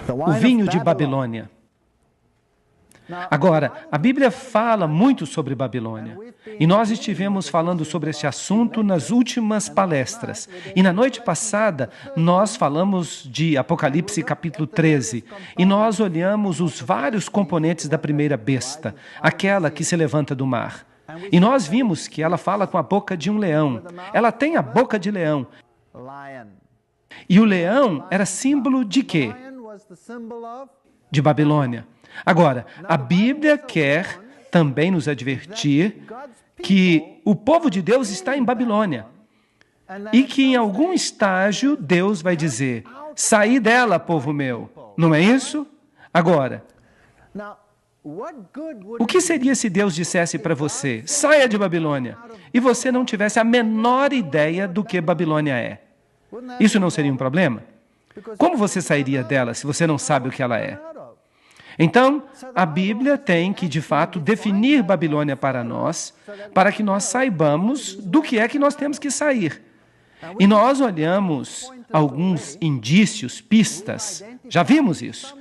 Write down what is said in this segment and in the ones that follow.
o vinho de Babilônia. Agora, a Bíblia fala muito sobre Babilônia. E nós estivemos falando sobre esse assunto nas últimas palestras. E na noite passada, nós falamos de Apocalipse capítulo 13. E nós olhamos os vários componentes da primeira besta, aquela que se levanta do mar. E nós vimos que ela fala com a boca de um leão. Ela tem a boca de leão. E o leão era símbolo de quê? De Babilônia. Agora, a Bíblia quer também nos advertir que o povo de Deus está em Babilônia e que em algum estágio Deus vai dizer: saí dela, povo meu. Não é isso? Agora, o que seria se Deus dissesse para você: saia de Babilônia, e você não tivesse a menor ideia do que Babilônia é? Isso não seria um problema? Como você sairia dela se você não sabe o que ela é? Então, a Bíblia tem que, de fato, definir Babilônia para nós, para que nós saibamos do que é que nós temos que sair. E nós olhamos alguns indícios, pistas, já vimos isso.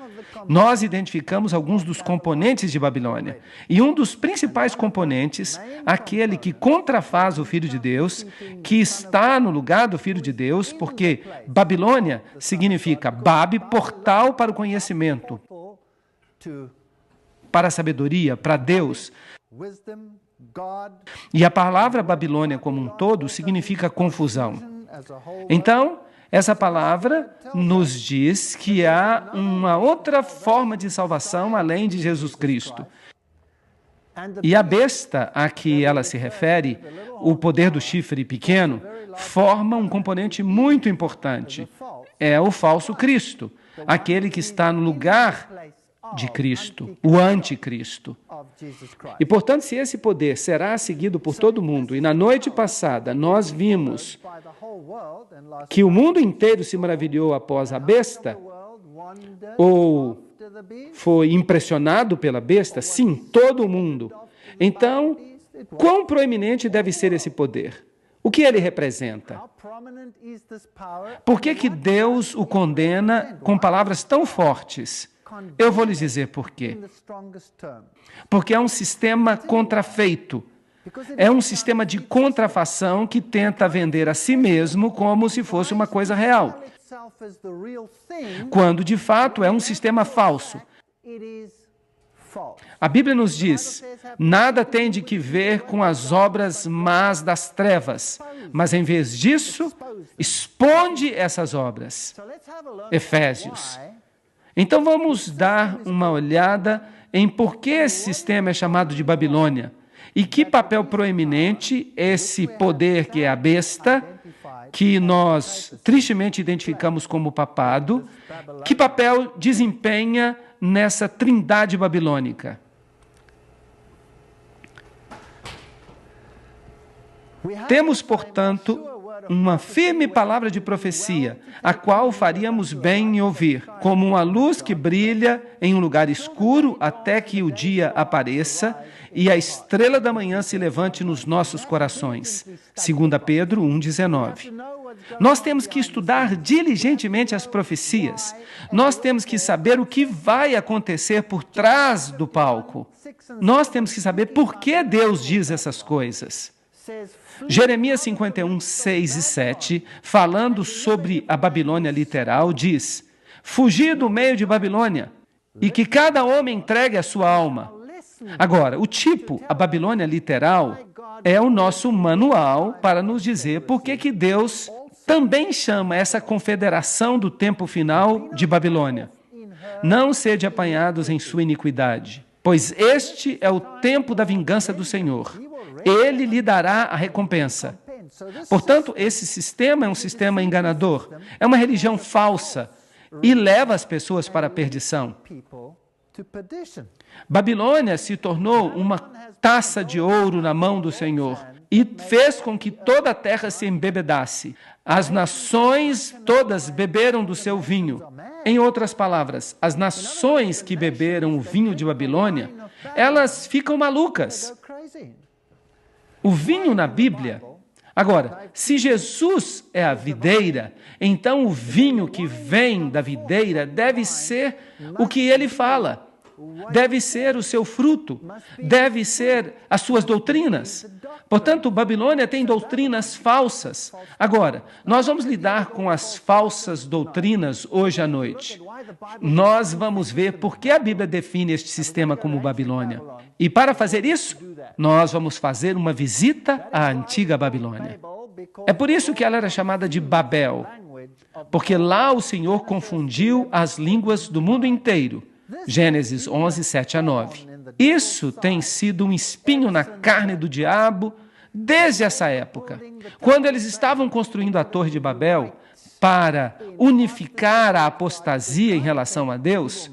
Nós identificamos alguns dos componentes de Babilônia. E um dos principais componentes, aquele que contrafaz o Filho de Deus, que está no lugar do Filho de Deus, porque Babilônia significa Babe, portal para o conhecimento, para a sabedoria, para Deus. E a palavra Babilônia como um todo significa confusão. Então, essa palavra nos diz que há uma outra forma de salvação além de Jesus Cristo. E a besta a que ela se refere, o poder do chifre pequeno, forma um componente muito importante. É o falso Cristo, aquele que está no lugar de Cristo, o anticristo. E, portanto, se esse poder será seguido por todo mundo, e na noite passada nós vimos que o mundo inteiro se maravilhou após a besta, ou foi impressionado pela besta, sim, todo mundo. Então, quão proeminente deve ser esse poder? O que ele representa? Por que Deus o condena com palavras tão fortes? Eu vou lhes dizer por quê. Porque é um sistema contrafeito. É um sistema de contrafação que tenta vender a si mesmo como se fosse uma coisa real, quando de fato é um sistema falso. A Bíblia nos diz: nada tem de que ver com as obras más das trevas, mas em vez disso, expõe essas obras. Efésios. Então vamos dar uma olhada em por que esse sistema é chamado de Babilônia e que papel proeminente esse poder que é a besta, que nós tristemente identificamos como papado, que papel desempenha nessa trindade babilônica. Temos, portanto, uma firme palavra de profecia, a qual faríamos bem em ouvir, como uma luz que brilha em um lugar escuro até que o dia apareça e a estrela da manhã se levante nos nossos corações. 2 Pedro 1,19. Nós temos que estudar diligentemente as profecias. Nós temos que saber o que vai acontecer por trás do palco. Nós temos que saber por que Deus diz essas coisas. Jeremias 51, 6 e 7, falando sobre a Babilônia literal, diz: fugir do meio de Babilônia, e que cada homem entregue a sua alma. Agora, o tipo, a Babilônia literal, é o nosso manual para nos dizer por que Deus também chama essa confederação do tempo final de Babilônia. Não sede apanhados em sua iniquidade, pois este é o tempo da vingança do Senhor. Ele lhe dará a recompensa. Portanto, esse sistema é um sistema enganador, é uma religião falsa e leva as pessoas para a perdição. Babilônia se tornou uma taça de ouro na mão do Senhor e fez com que toda a terra se embebedasse. As nações todas beberam do seu vinho. Em outras palavras, as nações que beberam o vinho de Babilônia, elas ficam malucas. O vinho na Bíblia, Agora, se Jesus é a videira, então o vinho que vem da videira deve ser o que ele fala. Deve ser o seu fruto, deve ser as suas doutrinas. Portanto, Babilônia tem doutrinas falsas. Agora, nós vamos lidar com as falsas doutrinas hoje à noite. Nós vamos ver por que a Bíblia define este sistema como Babilônia. E para fazer isso, nós vamos fazer uma visita à antiga Babilônia. É por isso que ela era chamada de Babel, porque lá o Senhor confundiu as línguas do mundo inteiro. Gênesis 11, 7 a 9. Isso tem sido um espinho na carne do diabo desde essa época. Quando eles estavam construindo a Torre de Babel para unificar a apostasia em relação a Deus,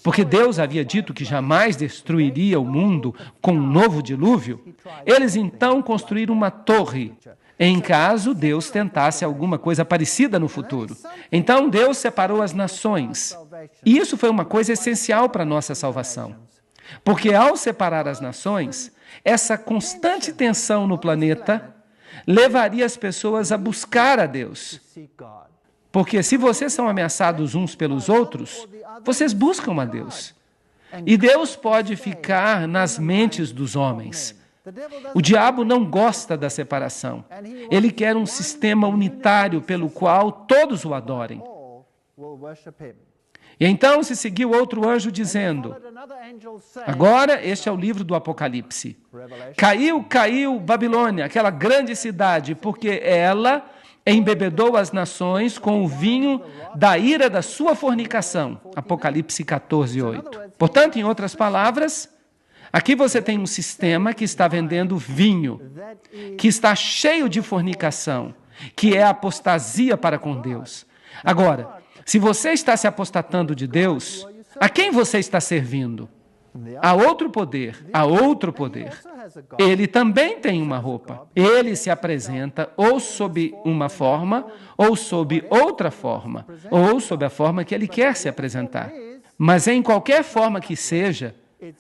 porque Deus havia dito que jamais destruiria o mundo com um novo dilúvio, eles então construíram uma torre em caso Deus tentasse alguma coisa parecida no futuro. Então Deus separou as nações. E isso foi uma coisa essencial para a nossa salvação. Porque ao separar as nações, essa constante tensão no planeta levaria as pessoas a buscar a Deus. Porque se vocês são ameaçados uns pelos outros, vocês buscam a Deus. E Deus pode ficar nas mentes dos homens. O diabo não gosta da separação. Ele quer um sistema unitário pelo qual todos o adorem. E então se seguiu outro anjo dizendo, agora este é o livro do Apocalipse. Caiu, caiu Babilônia, aquela grande cidade, porque ela embebedou as nações com o vinho da ira da sua fornicação. Apocalipse 14, 8. Portanto, em outras palavras, aqui você tem um sistema que está vendendo vinho, que está cheio de fornicação, que é apostasia para com Deus. Agora, se você está se apostatando de Deus, a quem você está servindo? A outro poder, a outro poder. Ele também tem uma roupa. Ele se apresenta ou sob uma forma, ou sob outra forma, ou sob a forma que ele quer se apresentar. Mas em qualquer forma que seja,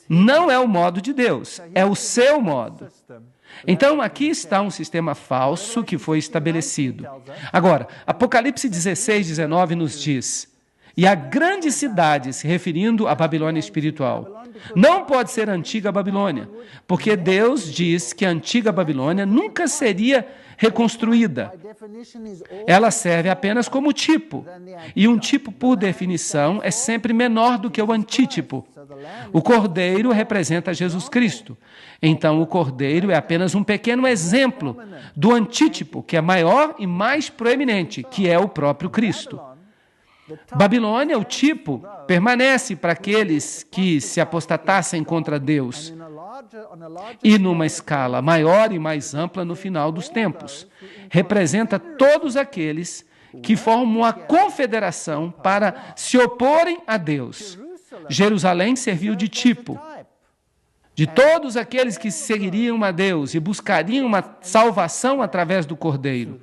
não é o modo de Deus, é o seu modo. Então, aqui está um sistema falso que foi estabelecido. Agora, Apocalipse 16, 19 nos diz, e a grande cidade, se referindo à Babilônia espiritual, não pode ser a antiga Babilônia, porque Deus diz que a antiga Babilônia nunca seria reconstruída. Ela serve apenas como tipo, e um tipo, por definição, é sempre menor do que o antítipo. O cordeiro representa Jesus Cristo. Então, o cordeiro é apenas um pequeno exemplo do antítipo, que é maior e mais proeminente, que é o próprio Cristo. Babilônia, o tipo, permanece para aqueles que se apostatassem contra Deus e numa escala maior e mais ampla no final dos tempos. Representa todos aqueles que formam uma confederação para se oporem a Deus. Jerusalém serviu de tipo de todos aqueles que seguiriam a Deus e buscariam uma salvação através do Cordeiro.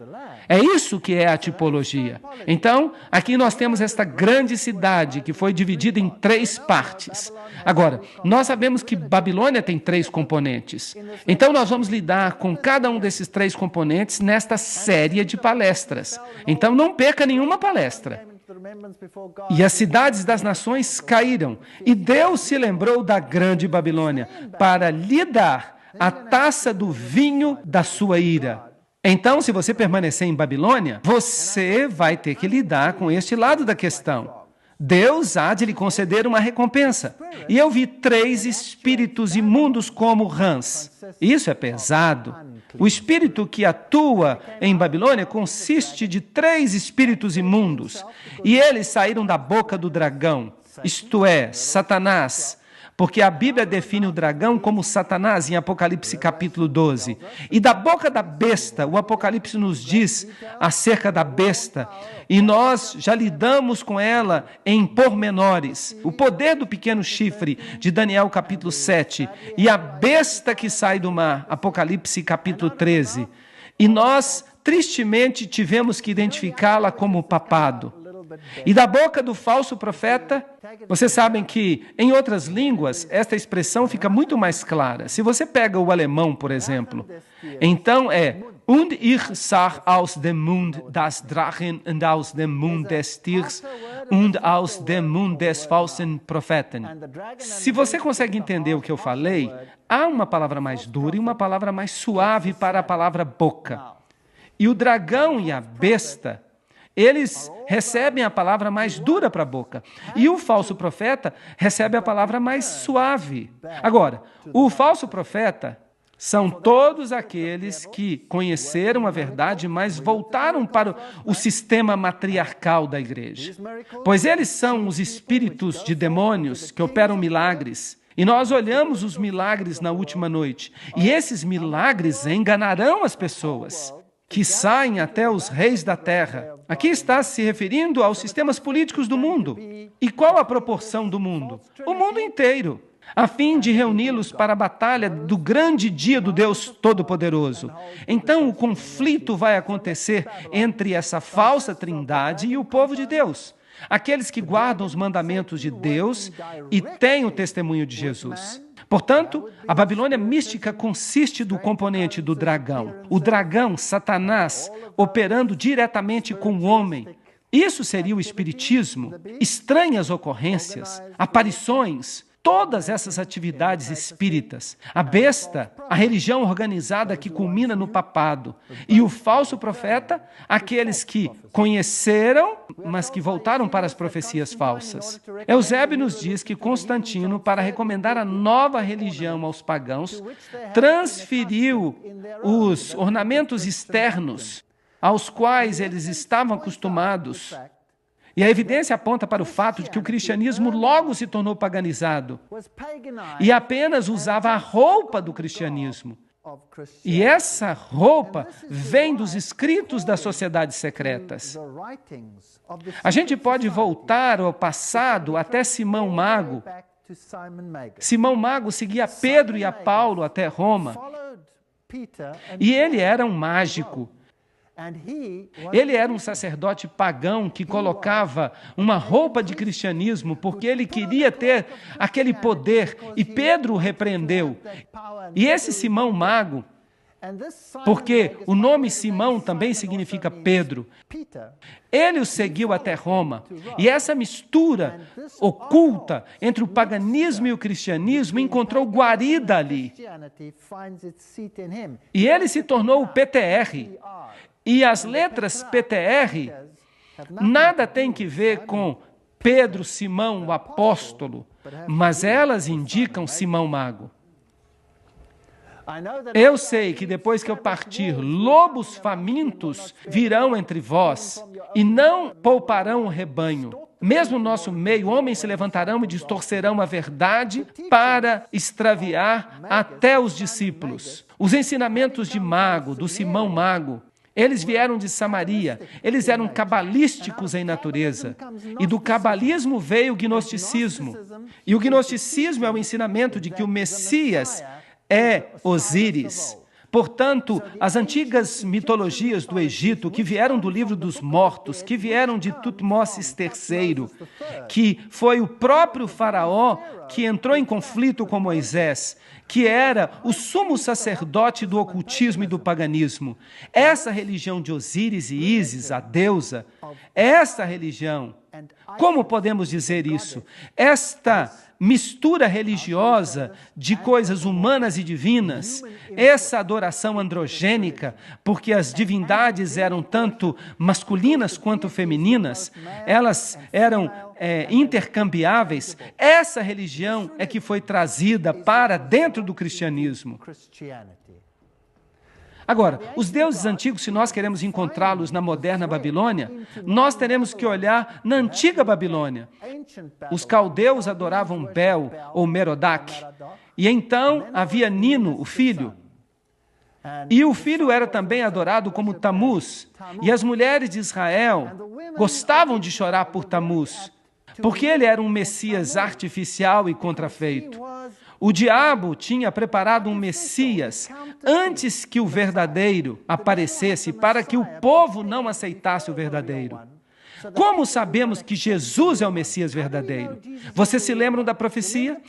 É isso que é a tipologia. Então, aqui nós temos esta grande cidade que foi dividida em 3 partes. Agora, nós sabemos que Babilônia tem 3 componentes. Então, nós vamos lidar com cada um desses 3 componentes nesta série de palestras. Então, não perca nenhuma palestra. E as cidades das nações caíram, e Deus se lembrou da grande Babilônia para lhe dar a taça do vinho da sua ira. Então, se você permanecer em Babilônia, você vai ter que lidar com este lado da questão. Deus há de lhe conceder uma recompensa. E eu vi 3 espíritos imundos como rãs. Isso é pesado. O espírito que atua em Babilônia consiste de 3 espíritos imundos. E eles saíram da boca do dragão, isto é, Satanás. Porque a Bíblia define o dragão como Satanás em Apocalipse capítulo 12. E da boca da besta, o Apocalipse nos diz acerca da besta, e nós já lidamos com ela em pormenores. O poder do pequeno chifre, de Daniel capítulo 7, e a besta que sai do mar, Apocalipse capítulo 13. E nós, tristemente, tivemos que identificá-la como papado. E da boca do falso profeta, vocês sabem que, em outras línguas, esta expressão fica muito mais clara. Se você pega o alemão, por exemplo, então é Und ich sah aus dem Mund das Drachen und aus dem Mund des Tiers und aus dem Mund des falschen Propheten. Se você consegue entender o que eu falei, há uma palavra mais dura e uma palavra mais suave para a palavra boca. E o dragão e a besta, eles recebem a palavra mais dura para a boca. E o falso profeta recebe a palavra mais suave. Agora, o falso profeta são todos aqueles que conheceram a verdade, mas voltaram para o sistema matriarcal da igreja. Pois eles são os espíritos de demônios que operam milagres. E nós olhamos os milagres na última noite. E esses milagres enganarão as pessoas, que saem até os reis da terra. Aqui está se referindo aos sistemas políticos do mundo. E qual a proporção do mundo? O mundo inteiro, a fim de reuni-los para a batalha do grande dia do Deus Todo-Poderoso. Então o conflito vai acontecer entre essa falsa trindade e o povo de Deus, aqueles que guardam os mandamentos de Deus e têm o testemunho de Jesus. Portanto, a Babilônia mística consiste do componente do dragão. O dragão, Satanás, operando diretamente com o homem. Isso seria o espiritismo, estranhas ocorrências, aparições, todas essas atividades espíritas. A besta, a religião organizada que culmina no papado. E o falso profeta, aqueles que conheceram, mas que voltaram para as profecias falsas. Eusébio nos diz que Constantino, para recomendar a nova religião aos pagãos, transferiu os ornamentos externos aos quais eles estavam acostumados. E a evidência aponta para o fato de que o cristianismo logo se tornou paganizado e apenas usava a roupa do cristianismo. E essa roupa vem dos escritos das sociedades secretas. A gente pode voltar ao passado até Simão Mago. Simão Mago seguia Pedro e a Paulo até Roma. E ele era um mágico. Ele era um sacerdote pagão que colocava uma roupa de cristianismo porque ele queria ter aquele poder, e Pedro o repreendeu. E esse Simão Mago, porque o nome Simão também significa Pedro, ele o seguiu até Roma. E essa mistura oculta entre o paganismo e o cristianismo encontrou guarida ali. E ele se tornou o PTR. E as letras PTR nada tem que ver com Pedro, Simão, o apóstolo, mas elas indicam Simão Mago. Eu sei que depois que eu partir, lobos famintos virão entre vós e não pouparão o rebanho. Mesmo no nosso meio, homens se levantarão e distorcerão a verdade para extraviar até os discípulos. Os ensinamentos de Mago, do Simão Mago, eles vieram de Samaria, eles eram cabalísticos em natureza. E do cabalismo veio o gnosticismo. E o gnosticismo é o ensinamento de que o Messias é Osíris. Portanto, as antigas mitologias do Egito, que vieram do livro dos mortos, que vieram de Tutmoses III, que foi o próprio faraó que entrou em conflito com Moisés, que era o sumo sacerdote do ocultismo e do paganismo. Essa religião de Osíris e Ísis, a deusa, essa religião, como podemos dizer isso? Esta mistura religiosa de coisas humanas e divinas, essa adoração androgênica, porque as divindades eram tanto masculinas quanto femininas, elas eram intercambiáveis. Essa religião é que foi trazida para dentro do cristianismo. Agora, os deuses antigos, se nós queremos encontrá-los na moderna Babilônia, nós teremos que olhar na antiga Babilônia. Os caldeus adoravam Bel ou Merodach, e então havia Nino, o filho. E o filho era também adorado como Tamuz, e as mulheres de Israel gostavam de chorar por Tamuz, porque ele era um Messias artificial e contrafeito. O diabo tinha preparado um Messias antes que o verdadeiro aparecesse, para que o povo não aceitasse o verdadeiro. Como sabemos que Jesus é o Messias verdadeiro? Vocês se lembram da profecia?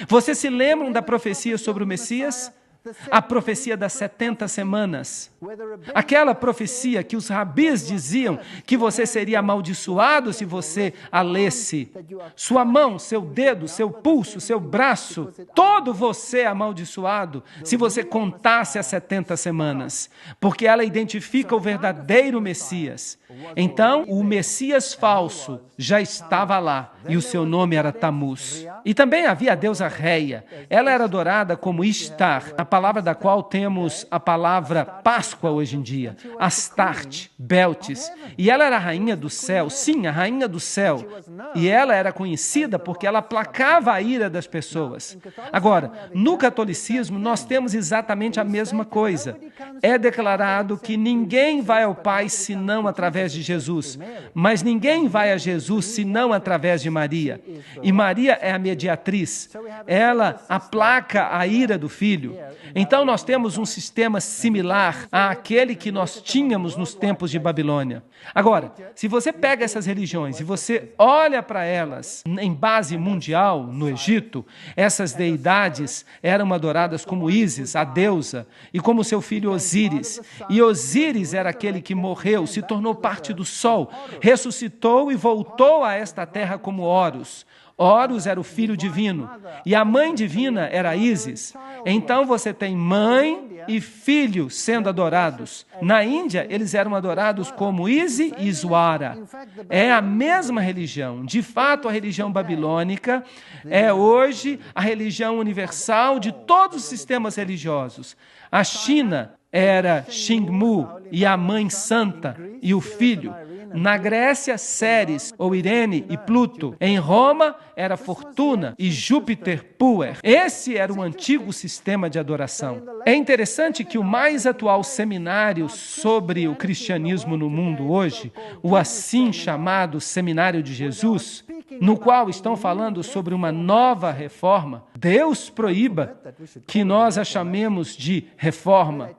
Vocês se lembram da profecia sobre o Messias? A profecia das 70 semanas. Aquela profecia que os rabis diziam que você seria amaldiçoado se você a lesse. Sua mão, seu dedo, seu pulso, seu braço, todo você é amaldiçoado se você contasse as 70 semanas. Porque ela identifica o verdadeiro Messias. Então, o Messias falso já estava lá e o seu nome era Tamuz. E também havia a deusa Reia. Ela era adorada como Ishtar, a palavra da qual temos a palavra Páscoa hoje em dia. Astarte, Beltis. E ela era a rainha do céu, sim, a rainha do céu. E ela era conhecida porque ela aplacava a ira das pessoas. Agora, no catolicismo, nós temos exatamente a mesma coisa. É declarado que ninguém vai ao Pai senão através de Jesus. Mas ninguém vai a Jesus senão através de Maria. E Maria é a mediatriz. Ela aplaca a ira do Filho. Então nós temos um sistema similar àquele que nós tínhamos nos tempos de Babilônia. Agora, se você pega essas religiões e você olha para elas em base mundial, no Egito, essas deidades eram adoradas como Ísis, a deusa, e como seu filho Osíris. E Osíris era aquele que morreu, se tornou parte do sol, ressuscitou e voltou a esta terra como Horus. Horus era o filho divino e a mãe divina era Ísis. Então você tem mãe e filho sendo adorados. Na Índia, eles eram adorados como Isi e Iswara. É a mesma religião. De fato, a religião babilônica é hoje a religião universal de todos os sistemas religiosos. A China era Xingmu e a mãe santa e o filho. Na Grécia, Ceres, ou Irene e Pluto. Em Roma, era Fortuna e Júpiter Puer. Esse era o antigo sistema de adoração. É interessante que o mais atual seminário sobre o cristianismo no mundo hoje, o assim chamado Seminário de Jesus, no qual estão falando sobre uma nova reforma, Deus proíba que nós a chamemos de reforma.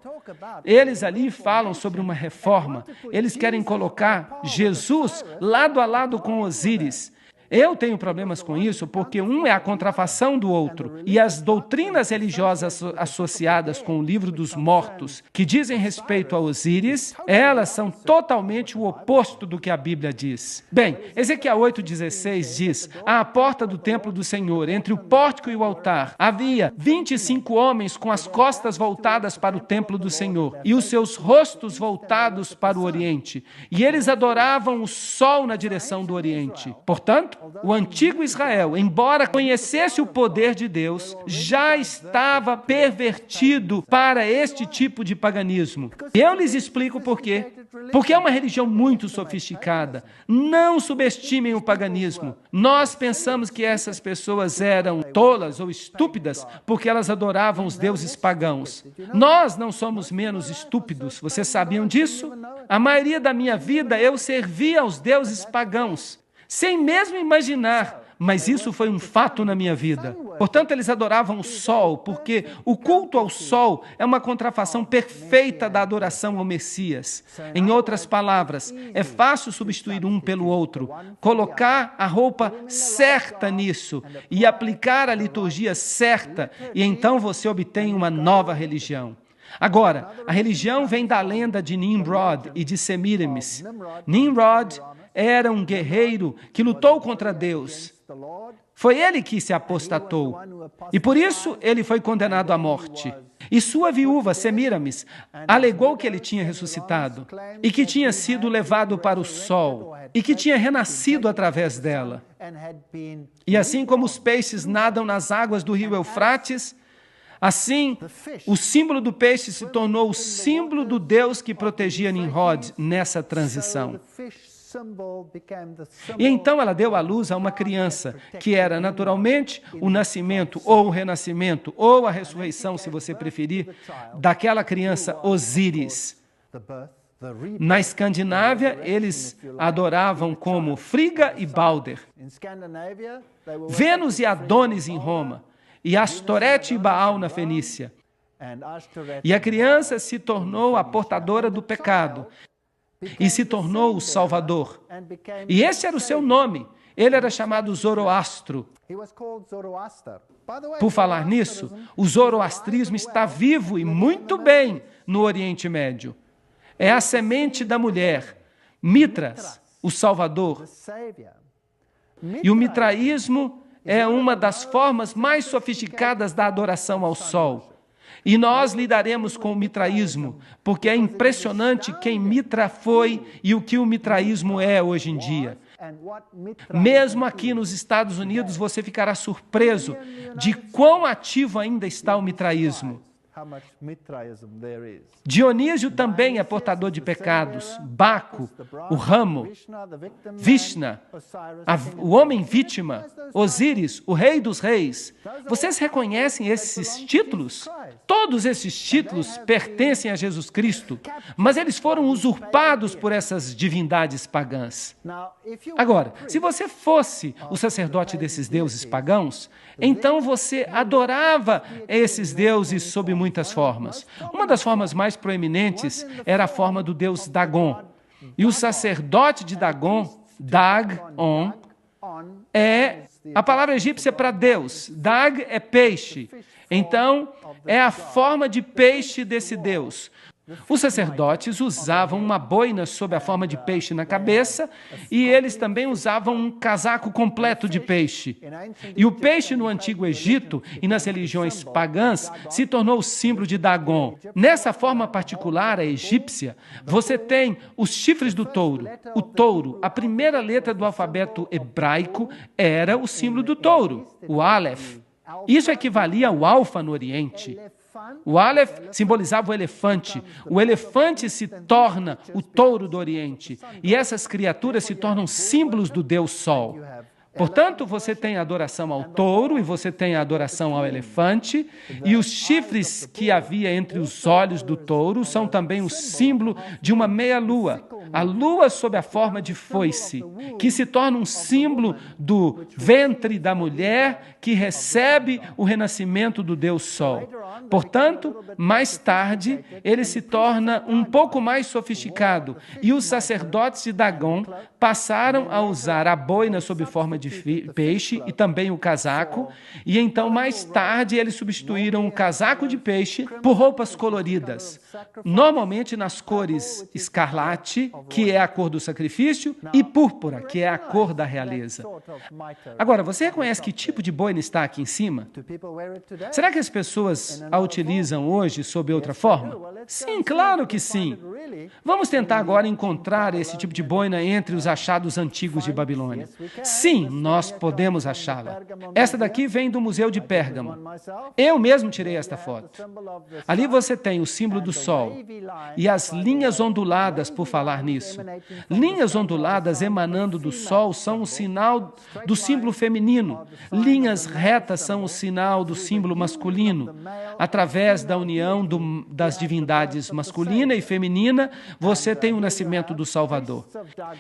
Eles ali falam sobre uma reforma. Eles querem colocar Jesus lado a lado com Osíris. Eu tenho problemas com isso porque um é a contrafação do outro. E as doutrinas religiosas associadas com o livro dos mortos, que dizem respeito a Osíris, elas são totalmente o oposto do que a Bíblia diz. Bem, Ezequiel 8,16 diz: à porta do templo do Senhor, entre o pórtico e o altar, havia 25 homens com as costas voltadas para o templo do Senhor e os seus rostos voltados para o oriente. E eles adoravam o sol na direção do oriente. Portanto, o antigo Israel, embora conhecesse o poder de Deus, já estava pervertido para este tipo de paganismo. Eu lhes explico por quê. Porque é uma religião muito sofisticada. Não subestimem o paganismo. Nós pensamos que essas pessoas eram tolas ou estúpidas porque elas adoravam os deuses pagãos. Nós não somos menos estúpidos. Vocês sabiam disso? A maioria da minha vida eu servia aos deuses pagãos, sem mesmo imaginar, mas isso foi um fato na minha vida. Portanto, eles adoravam o sol, porque o culto ao sol é uma contrafação perfeita da adoração ao Messias. Em outras palavras, é fácil substituir um pelo outro, colocar a roupa certa nisso e aplicar a liturgia certa, e então você obtém uma nova religião. Agora, a religião vem da lenda de Nimrod e de Semiramis. Nimrod era um guerreiro que lutou contra Deus. Foi ele que se apostatou. E por isso ele foi condenado à morte. E sua viúva, Semiramis, alegou que ele tinha ressuscitado e que tinha sido levado para o sol e que tinha renascido através dela. E assim como os peixes nadam nas águas do rio Eufrates, assim, o símbolo do peixe se tornou o símbolo do Deus que protegia Nimrod nessa transição. E então ela deu à luz a uma criança, que era naturalmente o nascimento, ou o renascimento, ou a ressurreição, se você preferir, daquela criança Osíris. Na Escandinávia, eles adoravam como Frigga e Balder. Vênus e Adonis em Roma. E Astorete e Baal na Fenícia. E a criança se tornou a portadora do pecado e se tornou o Salvador. E esse era o seu nome. Ele era chamado Zoroastro. Por falar nisso, o zoroastrismo está vivo e muito bem no Oriente Médio. É a semente da mulher, Mitras, o Salvador. E o mitraísmo é uma das formas mais sofisticadas da adoração ao sol. E nós lidaremos com o mitraísmo, porque é impressionante quem Mitra foi e o que o mitraísmo é hoje em dia. Mesmo aqui nos Estados Unidos, você ficará surpreso de quão ativo ainda está o mitraísmo. Dionísio também é portador de pecados. Baco, o ramo. Vishna, o homem vítima. Osíris, o rei dos reis. Vocês reconhecem esses títulos? Todos esses títulos pertencem a Jesus Cristo, mas eles foram usurpados por essas divindades pagãs. Agora, se você fosse o sacerdote desses deuses pagãos, então você adorava esses deuses sob muitas formas. Uma das formas mais proeminentes era a forma do deus Dagon. E o sacerdote de Dagon, Dagon, é a palavra egípcia para Deus. Dag é peixe. Então, é a forma de peixe desse Deus. Os sacerdotes usavam uma boina sob a forma de peixe na cabeça e eles também usavam um casaco completo de peixe. E o peixe no Antigo Egito e nas religiões pagãs se tornou o símbolo de Dagon. Nessa forma particular, a egípcia, você tem os chifres do touro. O touro, a primeira letra do alfabeto hebraico, era o símbolo do touro, o Aleph. Isso equivalia ao alfa no Oriente. O Aleph simbolizava o elefante. O elefante se torna o touro do Oriente. E essas criaturas se tornam símbolos do Deus Sol. Portanto, você tem a adoração ao touro e você tem a adoração ao elefante, e os chifres que havia entre os olhos do touro são também o símbolo de uma meia-lua, a lua sob a forma de foice, que se torna um símbolo do ventre da mulher que recebe o renascimento do Deus Sol. Portanto, mais tarde, ele se torna um pouco mais sofisticado, e os sacerdotes de Dagon passaram a usar a boina sob forma de peixe e também o casaco, e então mais tarde eles substituíram o casaco de peixe por roupas coloridas, normalmente nas cores escarlate, que é a cor do sacrifício, e púrpura, que é a cor da realeza. Agora, você reconhece que tipo de boina está aqui em cima? Será que as pessoas a utilizam hoje sob outra forma? Sim, claro que sim. Vamos tentar agora encontrar esse tipo de boina entre os achados antigos de Babilônia. Sim, nós podemos achá-la. Essa daqui vem do Museu de Pérgamo. Eu mesmo tirei esta foto. Ali você tem o símbolo do sol e as linhas onduladas, por falar nisso. Linhas onduladas emanando do sol são o sinal do símbolo feminino. Linhas retas são o sinal do símbolo masculino. Através da união das divindades masculina e feminina, você tem o nascimento do Salvador.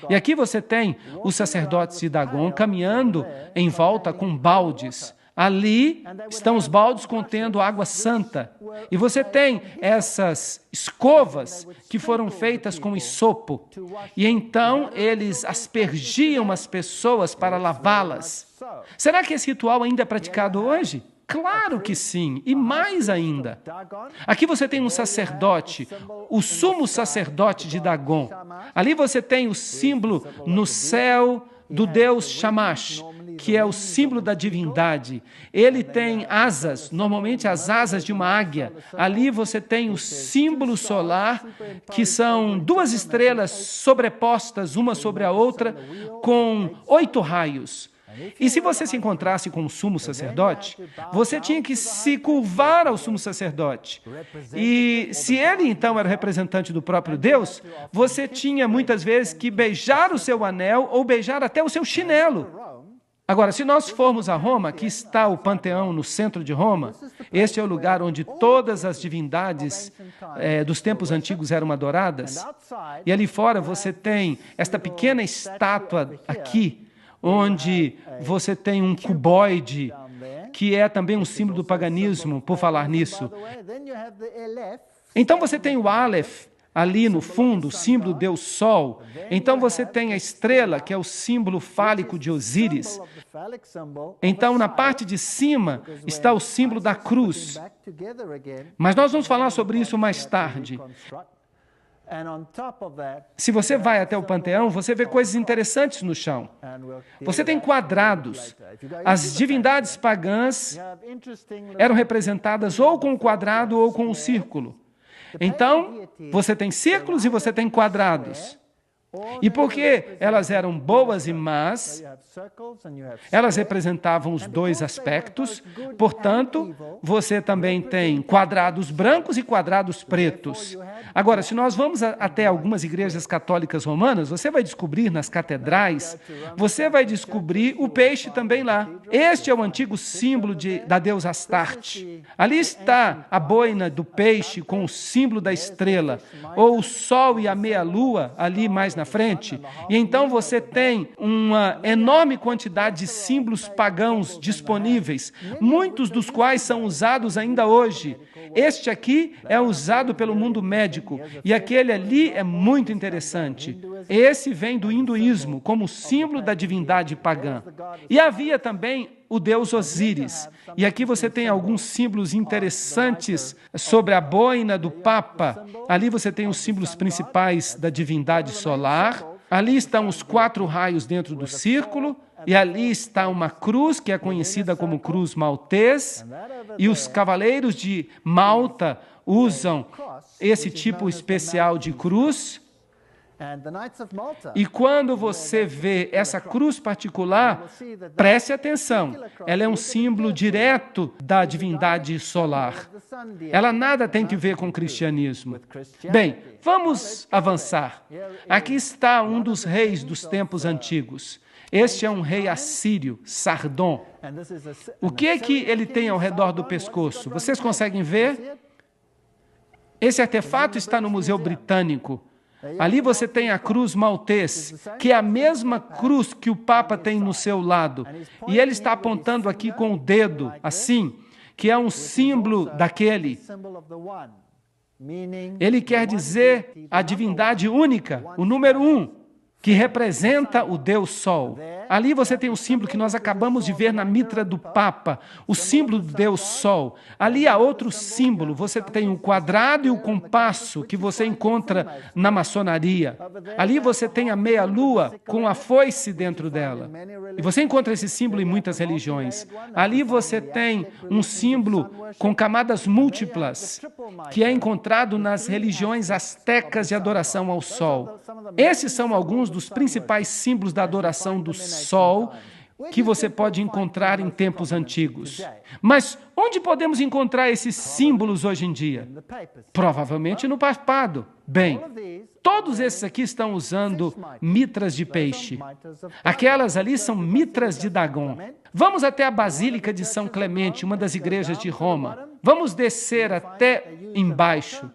E aqui você tem os sacerdotes de Dagon caminhando em volta com baldes. Ali estão os baldes contendo água santa. E você tem essas escovas que foram feitas com isopo. E então eles aspergiam as pessoas para lavá-las. Será que esse ritual ainda é praticado hoje? Claro que sim, e mais ainda. Aqui você tem um sacerdote, o sumo sacerdote de Dagon. Ali você tem o símbolo no céu do deus Shamash, que é o símbolo da divindade. Ele tem asas, normalmente as asas de uma águia. Ali você tem o símbolo solar, que são duas estrelas sobrepostas uma sobre a outra, com 8 raios. E se você se encontrasse com o sumo sacerdote, você tinha que se curvar ao sumo sacerdote. E se ele, então, era o representante do próprio Deus, você tinha, muitas vezes, que beijar o seu anel ou beijar até o seu chinelo. Agora, se nós formos a Roma, aqui está o Panteão no centro de Roma. Este é o lugar onde todas as divindades dos tempos antigos eram adoradas. E ali fora você tem esta pequena estátua aqui, onde você tem um cuboide, que é também um símbolo do paganismo, por falar nisso. Então você tem o Aleph ali no fundo, o símbolo do Deus Sol. Então você tem a estrela, que é o símbolo fálico de Osíris. Então, na parte de cima está o símbolo da cruz. Mas nós vamos falar sobre isso mais tarde. Se você vai até o Panteão, você vê coisas interessantes no chão. Você tem quadrados. As divindades pagãs eram representadas ou com um quadrado ou com um círculo. Então, você tem círculos e você tem quadrados. E porque elas eram boas e más, elas representavam os dois aspectos, portanto, você também tem quadrados brancos e quadrados pretos. Agora, se nós vamos até algumas igrejas católicas romanas, você vai descobrir nas catedrais, você vai descobrir o peixe também lá. Este é o antigo símbolo da deusa Astarte. Ali está a boina do peixe com o símbolo da estrela, ou o sol e a meia-lua ali mais na frente. E então você tem uma enorme quantidade de símbolos pagãos disponíveis, muitos dos quais são usados ainda hoje. Este aqui é usado pelo mundo médico e aquele ali é muito interessante. Esse vem do hinduísmo como símbolo da divindade pagã. E havia também o deus Osíris. E aqui você tem alguns símbolos interessantes sobre a boina do Papa. Ali você tem os símbolos principais da divindade solar. Ali estão os 4 raios dentro do círculo. E ali está uma cruz, que é conhecida como cruz maltês. E os cavaleiros de Malta usam esse tipo especial de cruz. E quando você vê essa cruz particular, preste atenção, ela é um símbolo direto da divindade solar. Ela nada tem que ver com o cristianismo. Bem, vamos avançar. Aqui está um dos reis dos tempos antigos. Este é um rei assírio, Sardom. O que é que ele tem ao redor do pescoço? Vocês conseguem ver? Esse artefato está no Museu Britânico. Ali você tem a cruz maltês, que é a mesma cruz que o Papa tem no seu lado. E ele está apontando aqui com o dedo, assim, que é um símbolo daquele. Ele quer dizer a divindade única, o número 1. Que representa o Deus Sol. Ali você tem o símbolo que nós acabamos de ver na mitra do Papa, o símbolo do Deus Sol. Ali há outro símbolo, você tem o quadrado e o compasso que você encontra na maçonaria. Ali você tem a meia-lua com a foice dentro dela. E você encontra esse símbolo em muitas religiões. Ali você tem um símbolo com camadas múltiplas, que é encontrado nas religiões astecas de adoração ao Sol. Esses são alguns dos principais símbolos da adoração do Sol que você pode encontrar em tempos antigos. Mas onde podemos encontrar esses símbolos hoje em dia? Provavelmente no papado. Bem, todos esses aqui estão usando mitras de peixe. Aquelas ali são mitras de Dagon. Vamos até a Basílica de São Clemente, uma das igrejas de Roma. Vamos descer até embaixo.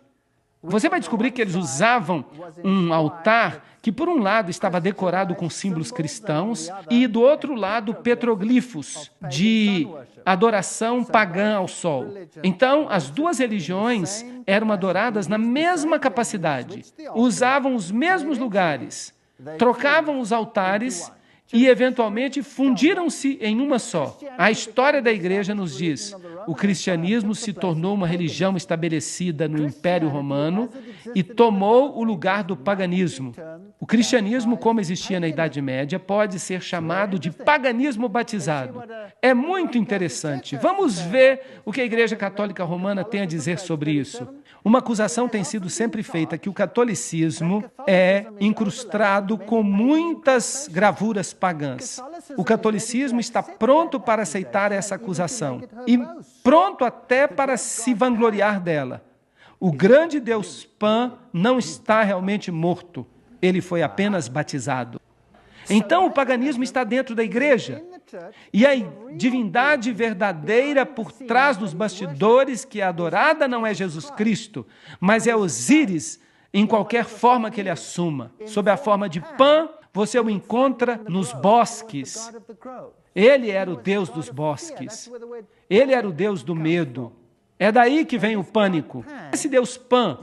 Você vai descobrir que eles usavam um altar que, por um lado, estava decorado com símbolos cristãos e, do outro lado, petroglifos de adoração pagã ao sol. Então, as duas religiões eram adoradas na mesma capacidade, usavam os mesmos lugares, trocavam os altares e, eventualmente, fundiram-se em uma só. A história da igreja nos diz: o cristianismo se tornou uma religião estabelecida no Império Romano e tomou o lugar do paganismo. O cristianismo, como existia na Idade Média, pode ser chamado de paganismo batizado. É muito interessante. Vamos ver o que a Igreja Católica Romana tem a dizer sobre isso. Uma acusação tem sido sempre feita que o catolicismo é incrustado com muitas gravuras pagãs. O catolicismo está pronto para aceitar essa acusação e pronto até para se vangloriar dela. O grande Deus Pan não está realmente morto, ele foi apenas batizado. Então o paganismo está dentro da igreja. E a divindade verdadeira por trás dos bastidores que é adorada não é Jesus Cristo, mas é Osíris, em qualquer forma que ele assuma. Sob a forma de Pan, você o encontra nos bosques. Ele era o Deus dos bosques. Ele era o Deus do medo. É daí que vem o pânico. Esse Deus Pan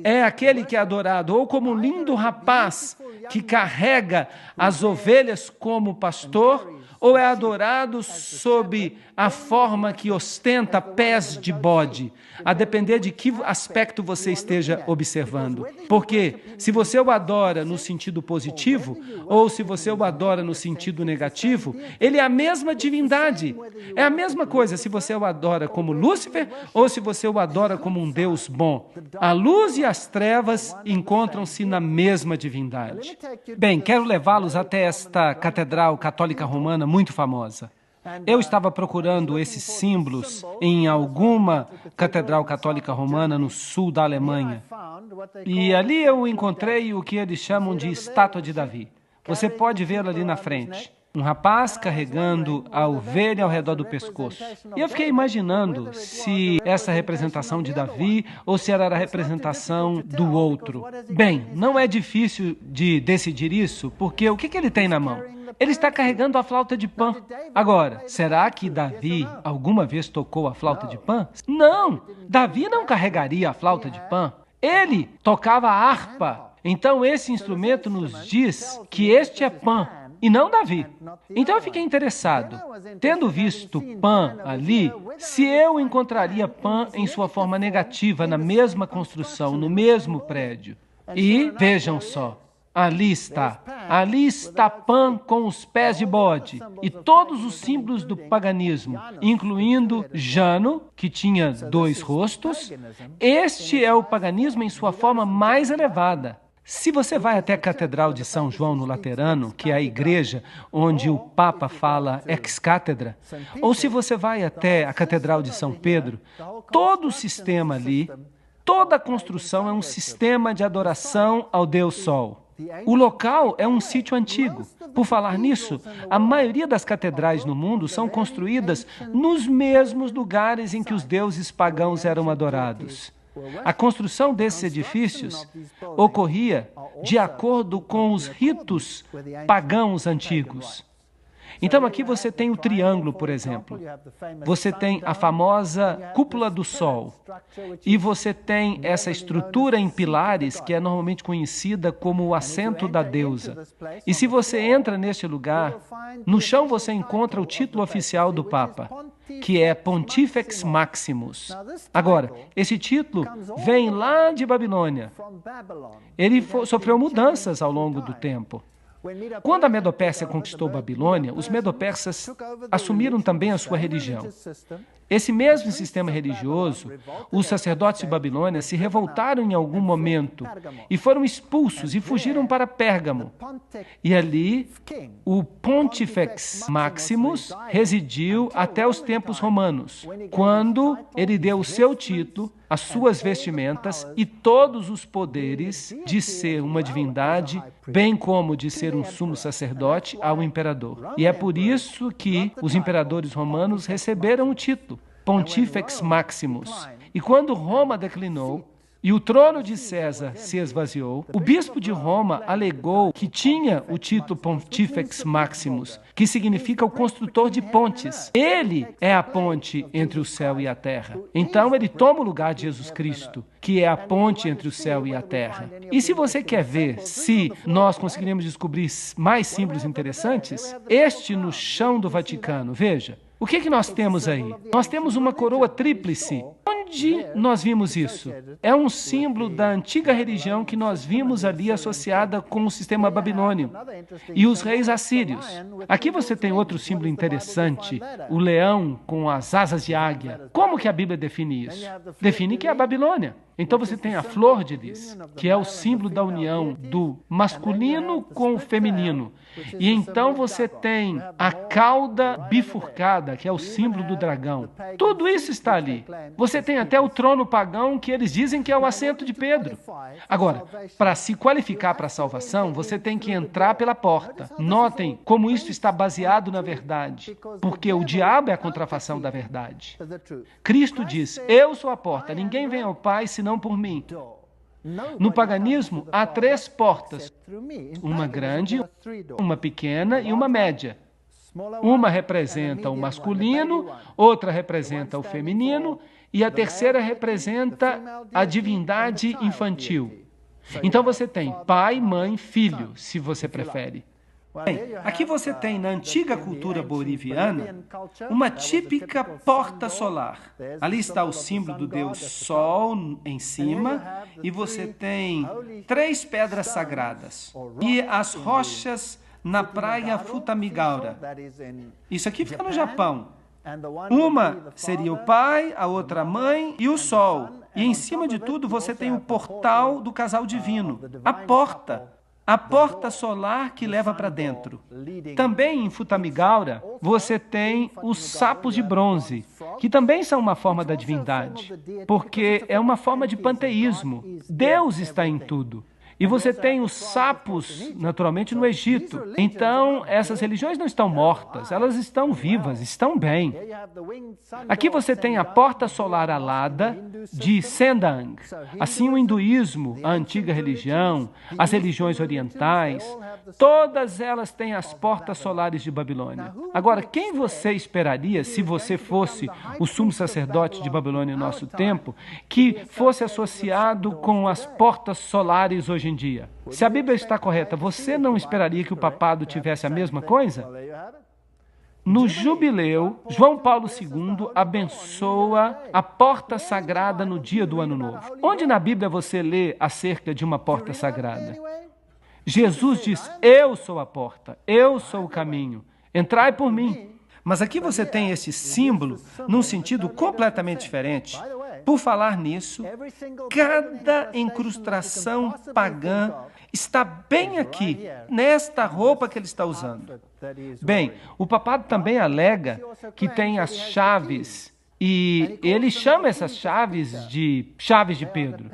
é aquele que é adorado ou como um lindo rapaz que carrega as ovelhas como pastor, ou é adorado sob a forma que ostenta pés de bode, a depender de que aspecto você esteja observando. Porque se você o adora no sentido positivo, ou se você o adora no sentido negativo, ele é a mesma divindade. É a mesma coisa se você o adora como Lúcifer, ou se você o adora como um Deus bom. A luz e as trevas encontram-se na mesma divindade. Bem, quero levá-los até esta catedral católica romana muito famosa. Eu estava procurando esses símbolos em alguma catedral católica romana no sul da Alemanha. E ali eu encontrei o que eles chamam de estátua de Davi. Você pode vê-la ali na frente. Um rapaz carregando a ovelha ao redor do pescoço. E eu fiquei imaginando se essa representação de Davi ou se era a representação do outro. Bem, não é difícil de decidir isso, porque o que ele tem na mão? Ele está carregando a flauta de Pan. Agora, será que Davi alguma vez tocou a flauta de Pan? Não! Davi não carregaria a flauta de Pan. Ele tocava a harpa. Então esse instrumento nos diz que este é Pan e não Davi. Então eu fiquei interessado, tendo visto Pan ali, se eu encontraria Pan em sua forma negativa, na mesma construção, no mesmo prédio. E vejam só, ali está Pan com os pés de bode e todos os símbolos do paganismo, incluindo Jano, que tinha 2 rostos. Este é o paganismo em sua forma mais elevada. Se você vai até a Catedral de São João no Laterano, que é a igreja onde o Papa fala ex-cátedra, ou se você vai até a Catedral de São Pedro, todo o sistema ali, toda a construção é um sistema de adoração ao Deus Sol. O local é um sítio antigo. Por falar nisso, a maioria das catedrais no mundo são construídas nos mesmos lugares em que os deuses pagãos eram adorados. A construção desses edifícios ocorria de acordo com os ritos pagãos antigos. Então aqui você tem o triângulo, por exemplo. Você tem a famosa cúpula do sol. E você tem essa estrutura em pilares que é normalmente conhecida como o assento da deusa. E se você entra neste lugar, no chão você encontra o título oficial do Papa, que é Pontifex Maximus. Agora, esse título vem lá de Babilônia. Ele sofreu mudanças ao longo do tempo. Quando a Medo-Pérsia conquistou Babilônia, os Medo-Persas assumiram também a sua religião. Esse mesmo sistema religioso, os sacerdotes de Babilônia se revoltaram em algum momento e foram expulsos e fugiram para Pérgamo. E ali, o Pontifex Maximus residiu até os tempos romanos, quando ele deu o seu título, as suas vestimentas e todos os poderes de ser uma divindade, bem como de ser um sumo sacerdote ao imperador. E é por isso que os imperadores romanos receberam o título Pontifex Maximus. E quando Roma declinou e o trono de César se esvaziou, o bispo de Roma alegou que tinha o título Pontifex Maximus, que significa o construtor de pontes. Ele é a ponte entre o céu e a terra. Então ele toma o lugar de Jesus Cristo, que é a ponte entre o céu e a terra. E se você quer ver se nós conseguiremos descobrir mais símbolos interessantes, este no chão do Vaticano, veja. O que nós temos aí? Nós temos uma coroa tríplice. Onde nós vimos isso? É um símbolo da antiga religião que nós vimos ali associada com o sistema babilônio e os reis assírios. Aqui você tem outro símbolo interessante, o leão com as asas de águia. Como que a Bíblia define isso? Define que é a Babilônia. Então você tem a flor de lis, que é o símbolo da união do masculino com o feminino. E então você tem a cauda bifurcada, que é o símbolo do dragão. Tudo isso está ali. Você tem até o trono pagão, que eles dizem que é o assento de Pedro. Agora, para se qualificar para a salvação, você tem que entrar pela porta. Notem como isso está baseado na verdade, porque o diabo é a contrafação da verdade. Cristo diz, eu sou a porta, ninguém vem ao Pai senão por mim. No paganismo, há 3 portas, uma grande, uma pequena e uma média. Uma representa o masculino, outra representa o feminino e a terceira representa a divindade infantil. Então você tem pai, mãe, filho, se você prefere. Bem, aqui você tem, na antiga cultura boliviana, uma típica porta solar. Ali está o símbolo do deus Sol em cima, e você tem 3 pedras sagradas e as rochas na praia Futamigaura. Isso aqui fica no Japão. Uma seria o pai, a outra a mãe e o sol. E em cima de tudo você tem o portal do casal divino, a porta solar que leva para dentro. Também em Futamigaura você tem os sapos de bronze, que também são uma forma da divindade, porque é uma forma de panteísmo. Deus está em tudo. E você tem os sapos, naturalmente, no Egito. Então, essas religiões não estão mortas, elas estão vivas, estão bem. Aqui você tem a porta solar alada de Sendang. Assim, o hinduísmo, a antiga religião, as religiões orientais, todas elas têm as portas solares de Babilônia. Agora, quem você esperaria, se você fosse o sumo sacerdote de Babilônia em nosso tempo, que fosse associado com as portas solares hoje em dia? Se a Bíblia está correta, você não esperaria que o papado tivesse a mesma coisa? No jubileu, João Paulo II abençoa a porta sagrada no dia do Ano Novo. Onde na Bíblia você lê acerca de uma porta sagrada? Jesus diz, eu sou a porta, eu sou o caminho, entrai por mim. Mas aqui você tem esse símbolo num sentido completamente diferente. Por falar nisso, cada incrustação pagã está bem aqui, nesta roupa que ele está usando. Bem, o papado também alega que tem as chaves, e ele chama essas chaves de Pedro.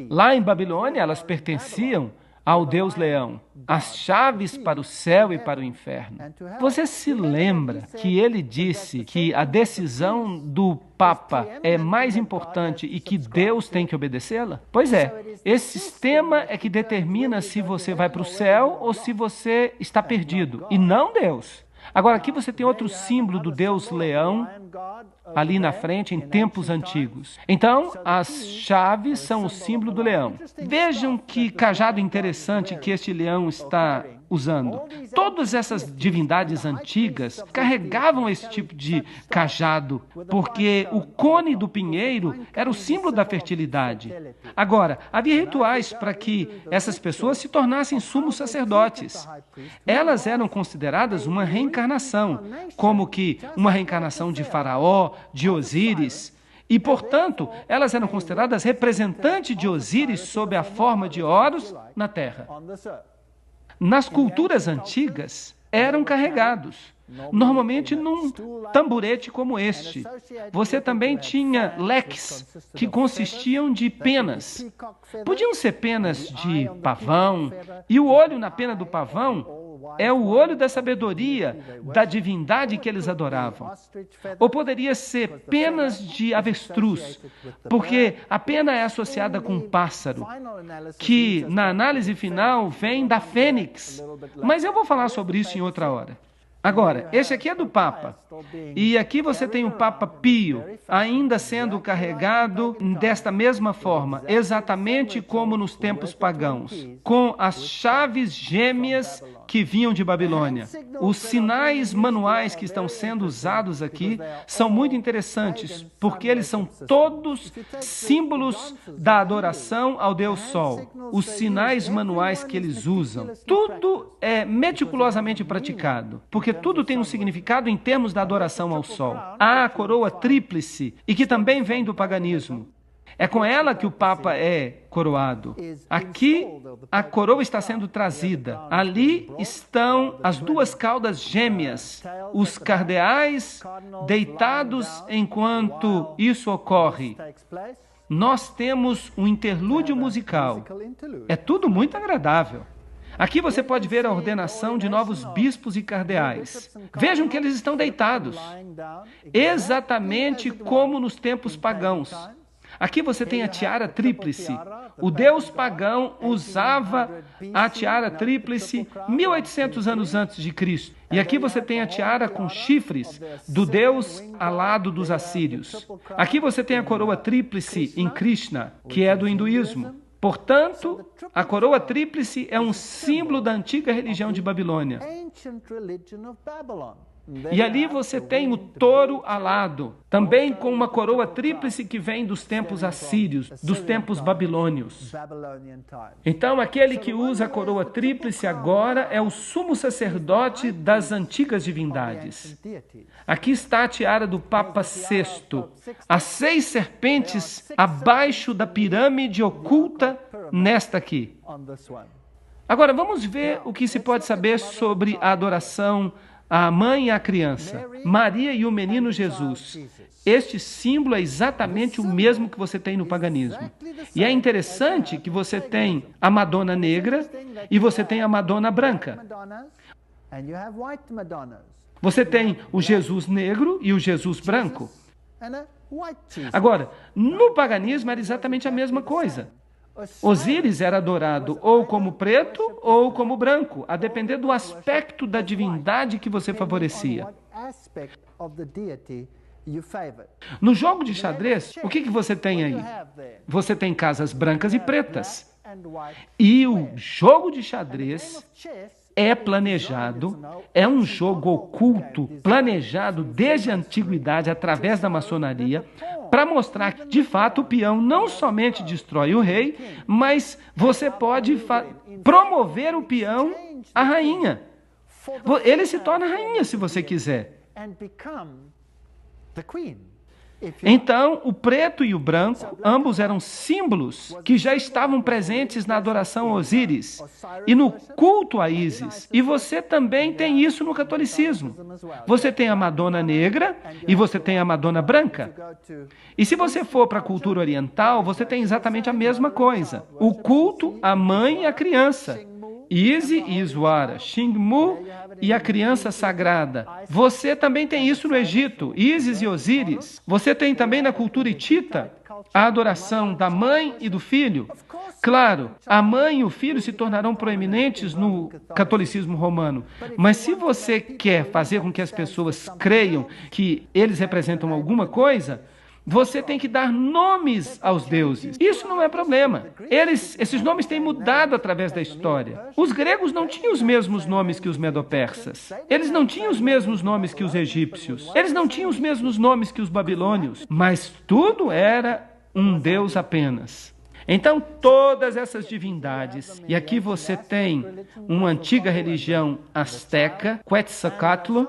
Lá em Babilônia, elas pertenciam ao Deus Leão, as chaves para o céu e para o inferno. Você se lembra que ele disse que a decisão do Papa é mais importante e que Deus tem que obedecê-la? Pois é, esse sistema é que determina se você vai para o céu ou se você está perdido, e não Deus. Agora, aqui você tem outro símbolo do Deus Leão, ali na frente, em tempos antigos. Então, as chaves são o símbolo do leão. Vejam que cajado interessante que este leão está usando. Todas essas divindades antigas carregavam esse tipo de cajado, porque o cone do pinheiro era o símbolo da fertilidade. Agora, havia rituais para que essas pessoas se tornassem sumos sacerdotes. Elas eram consideradas uma reencarnação, como que uma reencarnação de Faraó, de Osíris, e, portanto, elas eram consideradas representantes de Osíris sob a forma de Horus na terra. Nas culturas antigas, eram carregados, normalmente num tamborete como este. Você também tinha leques, que consistiam de penas. Podiam ser penas de pavão, e o olho na pena do pavão é o olho da sabedoria da divindade que eles adoravam. Ou poderia ser penas de avestruz, porque a pena é associada com um pássaro, que na análise final vem da fênix. Mas eu vou falar sobre isso em outra hora. Agora, esse aqui é do Papa, e aqui você tem o Papa Pio, ainda sendo carregado desta mesma forma, exatamente como nos tempos pagãos, com as chaves gêmeas que vinham de Babilônia. Os sinais manuais que estão sendo usados aqui são muito interessantes, porque eles são todos símbolos da adoração ao Deus Sol. Os sinais manuais que eles usam, tudo é meticulosamente praticado, porque tudo tem um significado em termos da adoração ao Sol. Há a coroa tríplice, e que também vem do paganismo. É com ela que o Papa é coroado. Aqui, a coroa está sendo trazida. Ali estão as duas caudas gêmeas, os cardeais deitados enquanto isso ocorre. Nós temos um interlúdio musical. É tudo muito agradável. Aqui você pode ver a ordenação de novos bispos e cardeais. Vejam que eles estão deitados, exatamente como nos tempos pagãos. Aqui você tem a tiara tríplice. O deus pagão usava a tiara tríplice 1800 anos antes de Cristo. E aqui você tem a tiara com chifres do deus alado dos assírios. Aqui você tem a coroa tríplice em Krishna, que é do hinduísmo. Portanto, a coroa tríplice é um símbolo da antiga religião de Babilônia. E ali você tem o touro alado, também com uma coroa tríplice que vem dos tempos assírios, dos tempos babilônios. Então, aquele que usa a coroa tríplice agora é o sumo sacerdote das antigas divindades. Aqui está a tiara do Papa VI, as 6 serpentes abaixo da pirâmide oculta nesta aqui. Agora, vamos ver o que se pode saber sobre a adoração à mãe e à criança, Maria e o menino Jesus. Este símbolo é exatamente o mesmo que você tem no paganismo. E é interessante que você tem a Madonna negra e você tem a Madonna branca. Você tem o Jesus negro e o Jesus branco. Agora, no paganismo era exatamente a mesma coisa. Osíris era adorado ou como preto ou como branco, a depender do aspecto da divindade que você favorecia. No jogo de xadrez, o que você tem aí? Você tem casas brancas e pretas. E o jogo de xadrez é planejado, é um jogo oculto, planejado desde a antiguidade através da maçonaria, para mostrar que, de fato, o peão não somente destrói o rei, mas você pode promover o peão à rainha. Ele se torna rainha se você quiser. Então, o preto e o branco, ambos eram símbolos que já estavam presentes na adoração a Osíris e no culto a Ísis. E você também tem isso no catolicismo. Você tem a Madonna negra e você tem a Madonna branca. E se você for para a cultura oriental, você tem exatamente a mesma coisa. O culto à mãe e à criança. Isi e Iswara, Xingmu e a criança sagrada. Você também tem isso no Egito, Ísis e Osíris. Você tem também na cultura hitita a adoração da mãe e do filho. Claro, a mãe e o filho se tornarão proeminentes no catolicismo romano. Mas se você quer fazer com que as pessoas creiam que eles representam alguma coisa, você tem que dar nomes aos deuses. Isso não é problema. Esses nomes têm mudado através da história. Os gregos não tinham os mesmos nomes que os medo-persas. Eles não tinham os mesmos nomes que os egípcios. Eles não tinham os mesmos nomes que os babilônios. Mas tudo era um deus apenas. Então, todas essas divindades, e aqui você tem uma antiga religião asteca, Quetzalcoatl,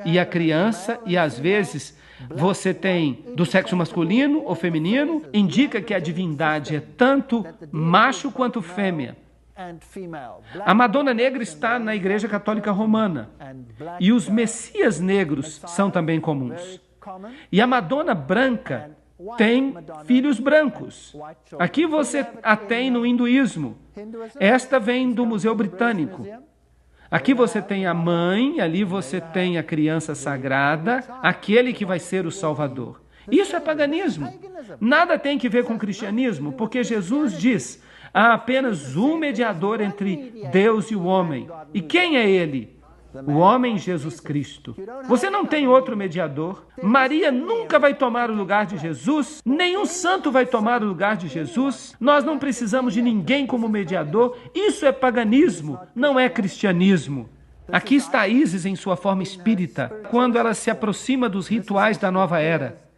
e a criança, e às vezes você tem do sexo masculino ou feminino, indica que a divindade é tanto macho quanto fêmea. A Madonna negra está na Igreja Católica Romana, e os messias negros são também comuns. E a Madonna branca tem filhos brancos. Aqui você a tem no hinduísmo. Esta vem do Museu Britânico. Aqui você tem a mãe, ali você tem a criança sagrada, aquele que vai ser o Salvador. Isso é paganismo. Nada tem que ver com o cristianismo, porque Jesus diz: há apenas um mediador entre Deus e o homem. E quem é ele? O homem Jesus Cristo. Você não tem outro mediador. Maria nunca vai tomar o lugar de Jesus. Nenhum santo vai tomar o lugar de Jesus. Nós não precisamos de ninguém como mediador. Isso é paganismo, não é cristianismo. Aqui está Ísis em sua forma espírita, quando ela se aproxima dos rituais da nova era.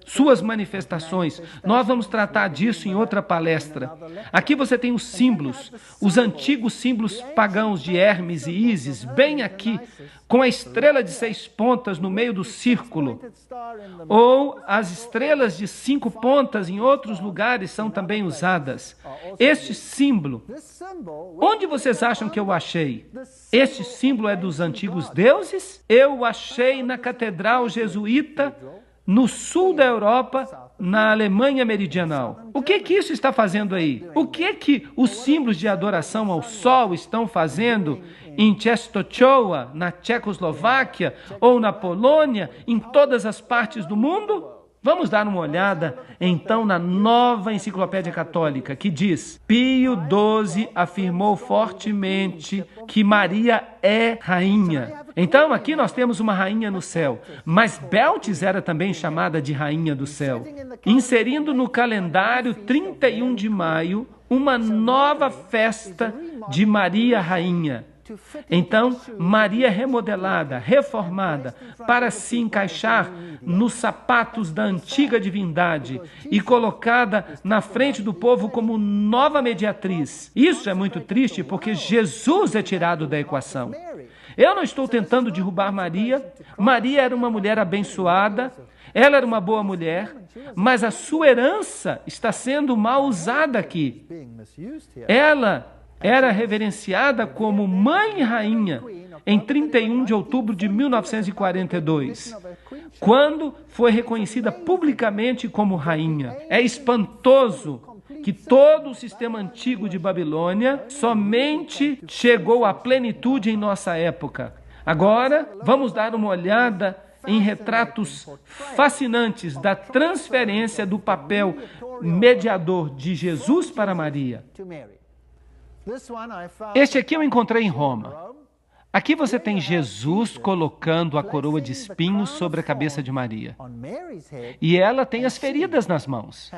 Suas manifestações. Nós vamos tratar disso em outra palestra. Aqui você tem os símbolos, os antigos símbolos pagãos de Hermes e Ísis, bem aqui, com a estrela de 6 pontas no meio do círculo. Ou as estrelas de 5 pontas em outros lugares são também usadas. Este símbolo, onde vocês acham que eu achei? Este símbolo é dos antigos deuses? Eu o achei na Catedral Jesuíta, no sul da Europa, na Alemanha meridional. O que isso está fazendo aí? O que os símbolos de adoração ao sol estão fazendo em Czestochowa, na Tchecoslováquia, ou na Polônia, em todas as partes do mundo? Vamos dar uma olhada, então, na Nova Enciclopédia Católica, que diz: Pio XII afirmou fortemente que Maria é rainha. Então, aqui nós temos uma rainha no céu, mas Beltis era também chamada de rainha do céu, inserindo no calendário 31 de maio uma nova festa de Maria Rainha. Então, Maria remodelada, reformada, para se encaixar nos sapatos da antiga divindade e colocada na frente do povo como nova mediatriz. Isso é muito triste porque Jesus é tirado da equação. Eu não estou tentando derrubar Maria. Maria era uma mulher abençoada, ela era uma boa mulher, mas a sua herança está sendo mal usada aqui. Ela era reverenciada como mãe e rainha em 31 de outubro de 1942, quando foi reconhecida publicamente como rainha. É espantoso que todo o sistema antigo de Babilônia somente chegou à plenitude em nossa época. Agora, vamos dar uma olhada em retratos fascinantes da transferência do papel mediador de Jesus para Maria. Este aqui eu encontrei em Roma. Aqui você tem Jesus colocando a coroa de espinhos sobre a cabeça de Maria. E ela tem as feridas nas mãos.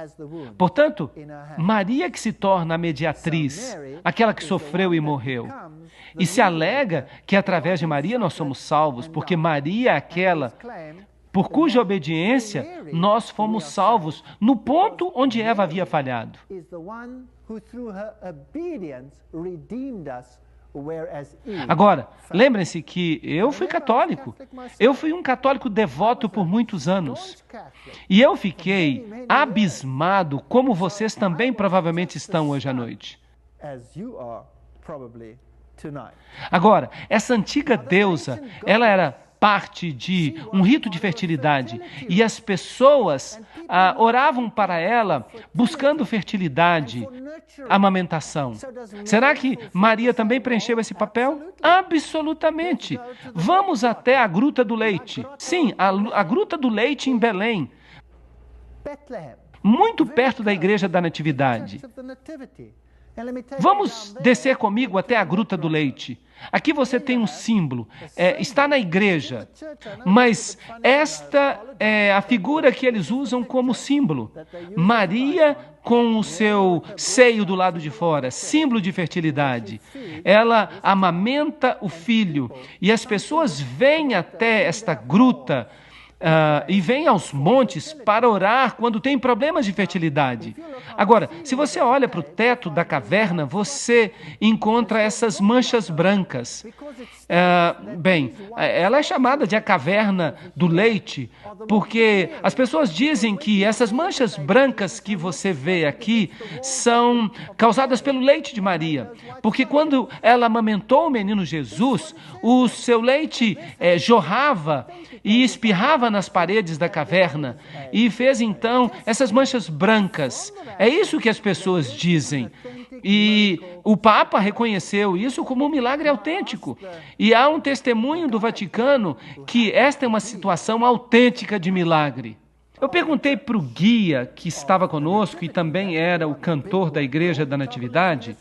Portanto, Maria que se torna a mediatriz, aquela que sofreu e morreu. E se alega que através de Maria nós somos salvos, porque Maria é aquela por cuja obediência nós fomos salvos no ponto onde Eva havia falhado. Agora, lembrem-se que eu fui católico. Eu fui um católico devoto por muitos anos. E eu fiquei abismado, como vocês também provavelmente estão hoje à noite. Agora, essa antiga deusa, ela era parte de um rito de fertilidade e as pessoas oravam para ela buscando fertilidade, amamentação. Será que Maria também preencheu esse papel? Absolutamente. Vamos até a Gruta do Leite. Sim, a Gruta do Leite em Belém, muito perto da Igreja da Natividade. Vamos descer comigo até a Gruta do Leite. Aqui você tem um símbolo, está na igreja, mas esta é a figura que eles usam como símbolo. Maria com o seu seio do lado de fora, símbolo de fertilidade. Ela amamenta o filho e as pessoas vêm até esta gruta e vêm aos montes para orar quando tem problemas de fertilidade. Agora, se você olha para o teto da caverna, você encontra essas manchas brancas. Ela é chamada de a caverna do leite, porque as pessoas dizem que essas manchas brancas que você vê aqui são causadas pelo leite de Maria, porque quando ela amamentou o menino Jesus, o seu leite jorrava e espirrava nas paredes da caverna e fez então essas manchas brancas. É isso que as pessoas dizem. E o Papa reconheceu isso como um milagre autêntico. E há um testemunho do Vaticano que esta é uma situação autêntica de milagre. Eu perguntei para o guia que estava conosco e também era o cantor da Igreja da Natividade.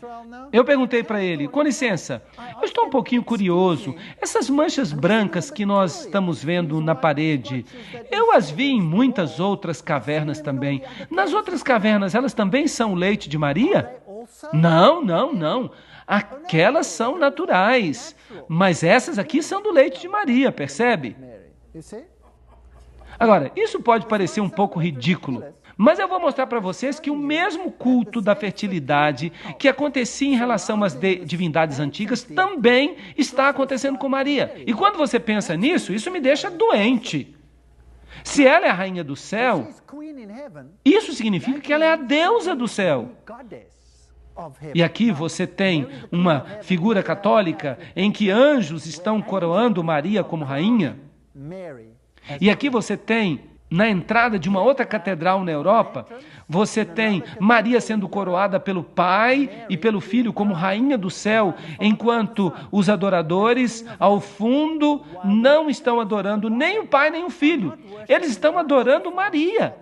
Eu perguntei para ele, com licença, eu estou um pouquinho curioso. Essas manchas brancas que nós estamos vendo na parede, eu as vi em muitas outras cavernas também. Nas outras cavernas, elas também são leite de Maria? Não. Aquelas são naturais, mas essas aqui são do leite de Maria, percebe? Agora, isso pode parecer um pouco ridículo, mas eu vou mostrar para vocês que o mesmo culto da fertilidade que acontecia em relação às divindades antigas também está acontecendo com Maria. E quando você pensa nisso, isso me deixa doente. Se ela é a rainha do céu, isso significa que ela é a deusa do céu. E aqui você tem uma figura católica em que anjos estão coroando Maria como rainha. E aqui você tem na entrada de uma outra catedral na Europa, você tem Maria sendo coroada pelo Pai e pelo Filho como rainha do céu, enquanto os adoradores, ao fundo, não estão adorando nem o Pai nem o Filho. Eles estão adorando Maria.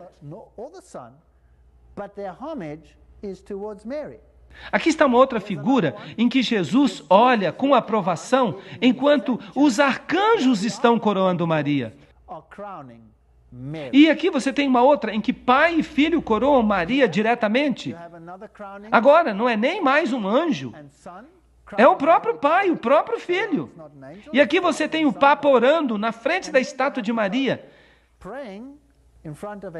Aqui está uma outra figura em que Jesus olha com aprovação, enquanto os arcanjos estão coroando Maria. E aqui você tem uma outra em que pai e filho coroam Maria diretamente. Agora, não é nem mais um anjo. É o próprio pai, o próprio filho. E aqui você tem o Papa orando na frente da estátua de Maria.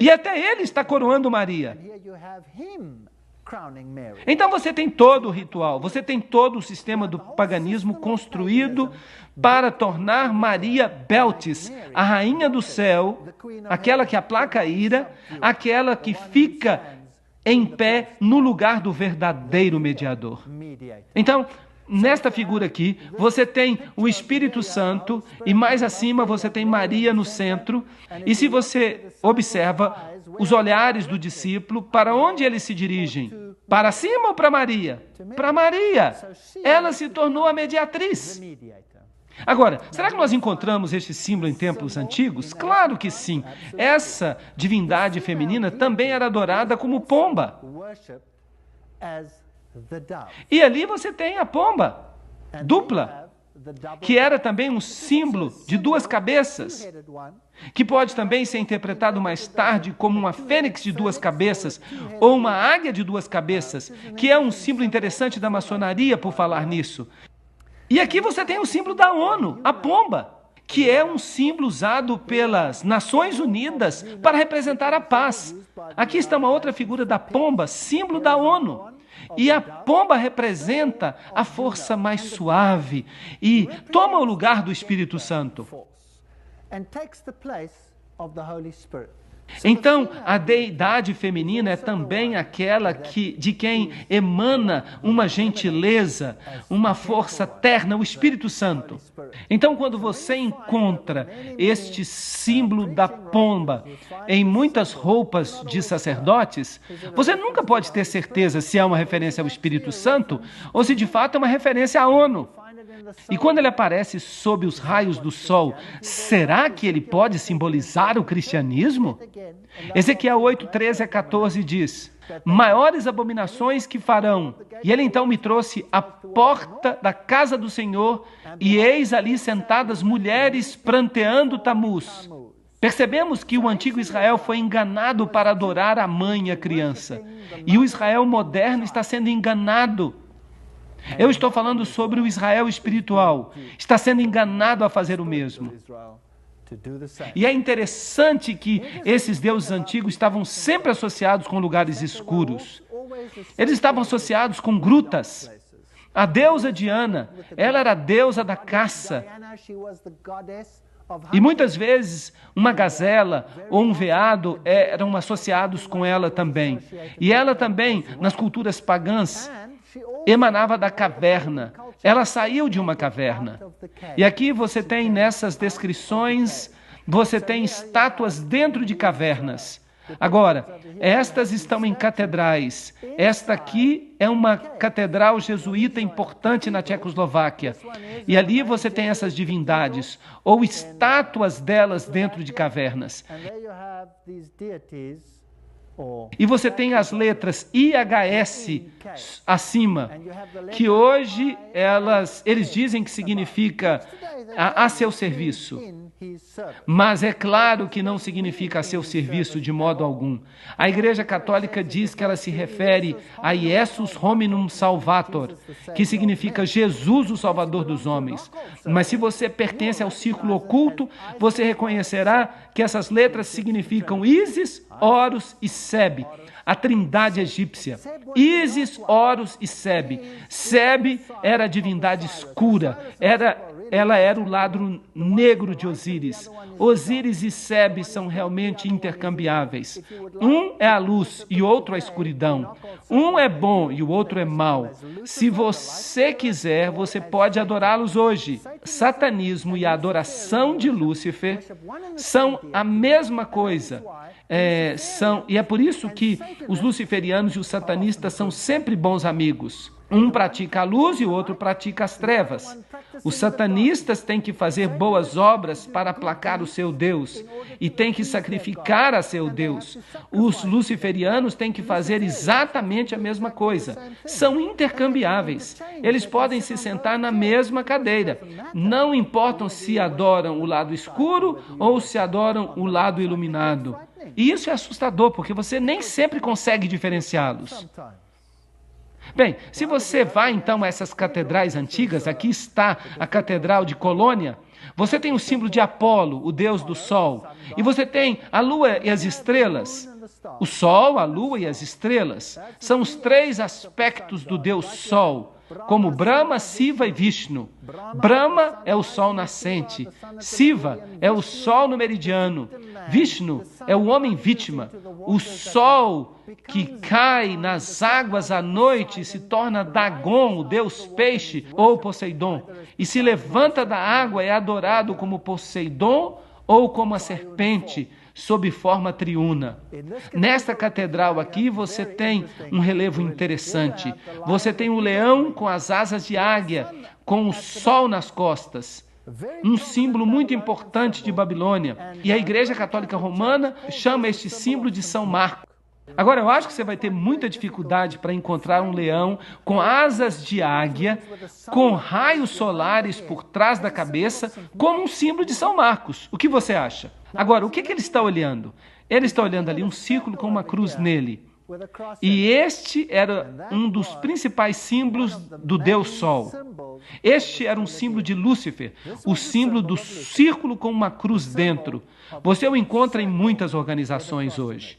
E até ele está coroando Maria. Então você tem todo o ritual, você tem todo o sistema do paganismo construído para tornar Maria Beltis, a rainha do céu, aquela que aplaca a ira, aquela que fica em pé no lugar do verdadeiro mediador. Então, nesta figura aqui, você tem o Espírito Santo e mais acima você tem Maria no centro. E se você observa os olhares do discípulo, para onde eles se dirigem? Para cima ou para Maria? Para Maria. Ela se tornou a mediatriz. Agora, será que nós encontramos este símbolo em templos antigos? Claro que sim. Essa divindade feminina também era adorada como pomba. E ali você tem a pomba dupla, que era também um símbolo de duas cabeças, que pode também ser interpretado mais tarde como uma fênix de duas cabeças, ou uma águia de duas cabeças, que é um símbolo interessante da maçonaria, por falar nisso. E aqui você tem o símbolo da ONU, a pomba, que é um símbolo usado pelas Nações Unidas para representar a paz. Aqui está uma outra figura da pomba, símbolo da ONU. E a pomba representa a força mais suave e toma o lugar do Espírito Santo. Então, a deidade feminina é também aquela de quem emana uma gentileza, uma força terna, o Espírito Santo. Então, quando você encontra este símbolo da pomba em muitas roupas de sacerdotes, você nunca pode ter certeza se é uma referência ao Espírito Santo ou se de fato é uma referência à ONU. E quando ele aparece sob os raios do sol, será que ele pode simbolizar o cristianismo? Ezequiel 8, 13 a 14 diz: maiores abominações que farão. E ele então me trouxe à porta da casa do Senhor, e eis ali sentadas mulheres pranteando Tamuz. Percebemos que o antigo Israel foi enganado para adorar a mãe e a criança. E o Israel moderno está sendo enganado. Eu estou falando sobre o Israel espiritual. Está sendo enganado a fazer o mesmo. E é interessante que esses deuses antigos estavam sempre associados com lugares escuros. Eles estavam associados com grutas. A deusa Diana, ela era a deusa da caça. E muitas vezes uma gazela ou um veado eram associados com ela também. E ela também, nas culturas pagãs, emanava da caverna. Ela saiu de uma caverna. E aqui você tem nessas descrições, você tem estátuas dentro de cavernas. Agora, estas estão em catedrais. Esta aqui é uma catedral jesuíta importante na Tchecoslováquia. E ali você tem essas divindades, ou estátuas delas dentro de cavernas. E você tem as letras IHS acima, que hoje eles dizem que significa a seu serviço. Mas é claro que não significa a seu serviço de modo algum. A Igreja Católica diz que ela se refere a Iesus Hominum Salvator, que significa Jesus, o Salvador dos homens. Mas se você pertence ao círculo oculto, você reconhecerá que essas letras significam Ísis, Horus e Seb, a trindade egípcia. Ísis, Horus e Seb. Seb era a divindade escura, ela era o lado negro de Osíris. Osíris e Sebe são realmente intercambiáveis. Um é a luz e outro a escuridão. Um é bom e o outro é mau. Se você quiser, você pode adorá-los hoje. Satanismo e a adoração de Lúcifer são a mesma coisa. E é por isso que os luciferianos e os satanistas são sempre bons amigos. Um pratica a luz e o outro pratica as trevas. Os satanistas têm que fazer boas obras para aplacar o seu Deus e têm que sacrificar a seu Deus. Os luciferianos têm que fazer exatamente a mesma coisa. São intercambiáveis. Eles podem se sentar na mesma cadeira. Não importam se adoram o lado escuro ou se adoram o lado iluminado. E isso é assustador, porque você nem sempre consegue diferenciá-los. Bem, se você vai então a essas catedrais antigas, aqui está a Catedral de Colônia, você tem o símbolo de Apolo, o deus do sol, e você tem a lua e as estrelas. O sol, a lua e as estrelas são os três aspectos do deus sol, como Brahma, Siva e Vishnu. Brahma é o sol nascente, Siva é o sol no meridiano, Vishnu é o homem vítima. O sol que cai nas águas à noite e se torna Dagon, o deus peixe ou Poseidon, e se levanta da água é adorado como Poseidon ou como a serpente, sob forma triuna. Nesta catedral aqui você tem um relevo interessante. Você tem o leão com as asas de águia, com o sol nas costas. Um símbolo muito importante de Babilônia. E a Igreja Católica Romana chama este símbolo de São Marco. Agora, eu acho que você vai ter muita dificuldade para encontrar um leão com asas de águia, com raios solares por trás da cabeça, como um símbolo de São Marcos. O que você acha? Agora, o que ele está olhando? Ele está olhando ali um círculo com uma cruz nele. E este era um dos principais símbolos do Deus Sol. Este era um símbolo de Lúcifer, o símbolo do círculo com uma cruz dentro. Você o encontra em muitas organizações hoje.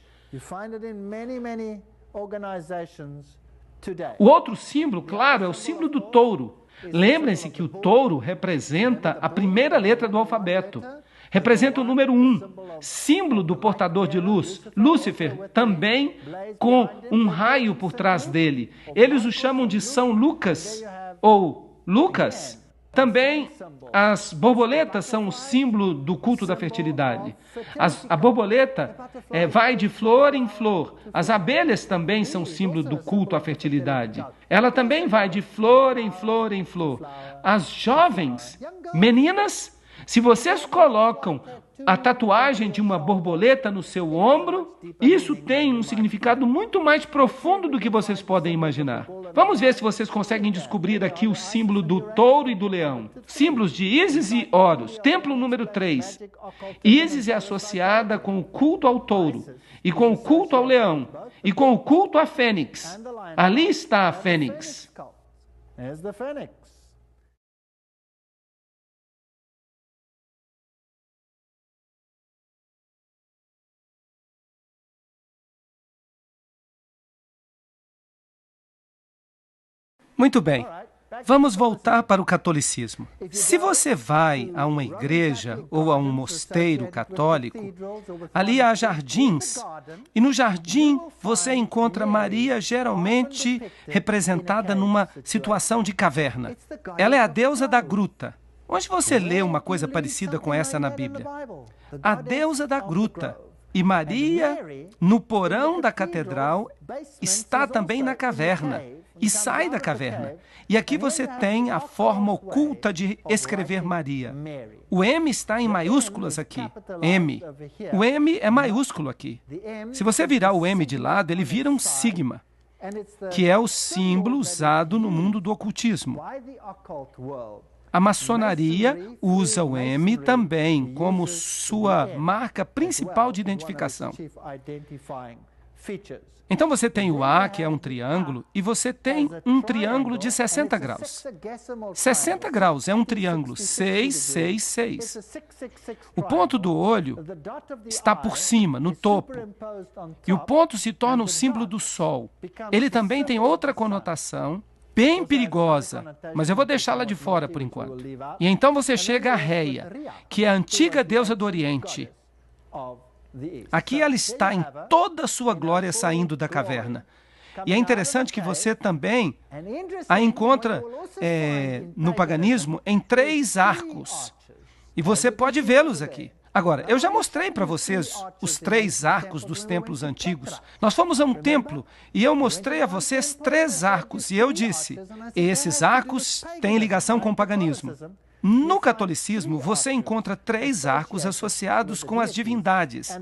O outro símbolo, claro, é o símbolo do touro. Lembrem-se que o touro representa a primeira letra do alfabeto. Representa o número 1, símbolo do portador de luz. Lúcifer, também com um raio por trás dele. Eles o chamam de São Lucas ou Lucas. Também as borboletas são o símbolo do culto da fertilidade. A borboleta vai de flor em flor. As abelhas também são símbolo do culto à fertilidade. Ela também vai de flor em flor em flor. As jovens, meninas, se vocês colocam a tatuagem de uma borboleta no seu ombro, isso tem um significado muito mais profundo do que vocês podem imaginar. Vamos ver se vocês conseguem descobrir aqui o símbolo do touro e do leão. Símbolos de Ísis e Horus. Templo número 3. Ísis é associada com o culto ao touro, e com o culto ao leão, e com o culto à fênix. Ali está a fênix. Muito bem, vamos voltar para o catolicismo. Se você vai a uma igreja ou a um mosteiro católico, ali há jardins, e no jardim você encontra Maria geralmente representada numa situação de caverna. Ela é a deusa da gruta. Onde você lê uma coisa parecida com essa na Bíblia? A deusa da gruta. E Maria, no porão da catedral, está também na caverna e sai da caverna. E aqui você tem a forma oculta de escrever Maria. O M está em maiúsculas aqui. M. O M é maiúsculo aqui. Se você virar o M de lado, ele vira um sigma, que é o símbolo usado no mundo do ocultismo. A maçonaria usa o M também como sua marca principal de identificação. Então você tem o A, que é um triângulo, e você tem um triângulo de 60 graus. 60 graus é um triângulo, 6, 6, 6. O ponto do olho está por cima, no topo, e o ponto se torna o símbolo do Sol. Ele também tem outra conotação, bem perigosa, mas eu vou deixá-la de fora por enquanto. E então você chega a Reia, que é a antiga deusa do Oriente. Aqui ela está em toda a sua glória saindo da caverna. E é interessante que você também a encontra no paganismo em 3 arcos. E você pode vê-los aqui. Agora, eu já mostrei para vocês os 3 arcos dos templos antigos. Nós fomos a um templo e eu mostrei a vocês 3 arcos. E eu disse, esses arcos têm ligação com o paganismo. No catolicismo, você encontra 3 arcos associados com as divindades.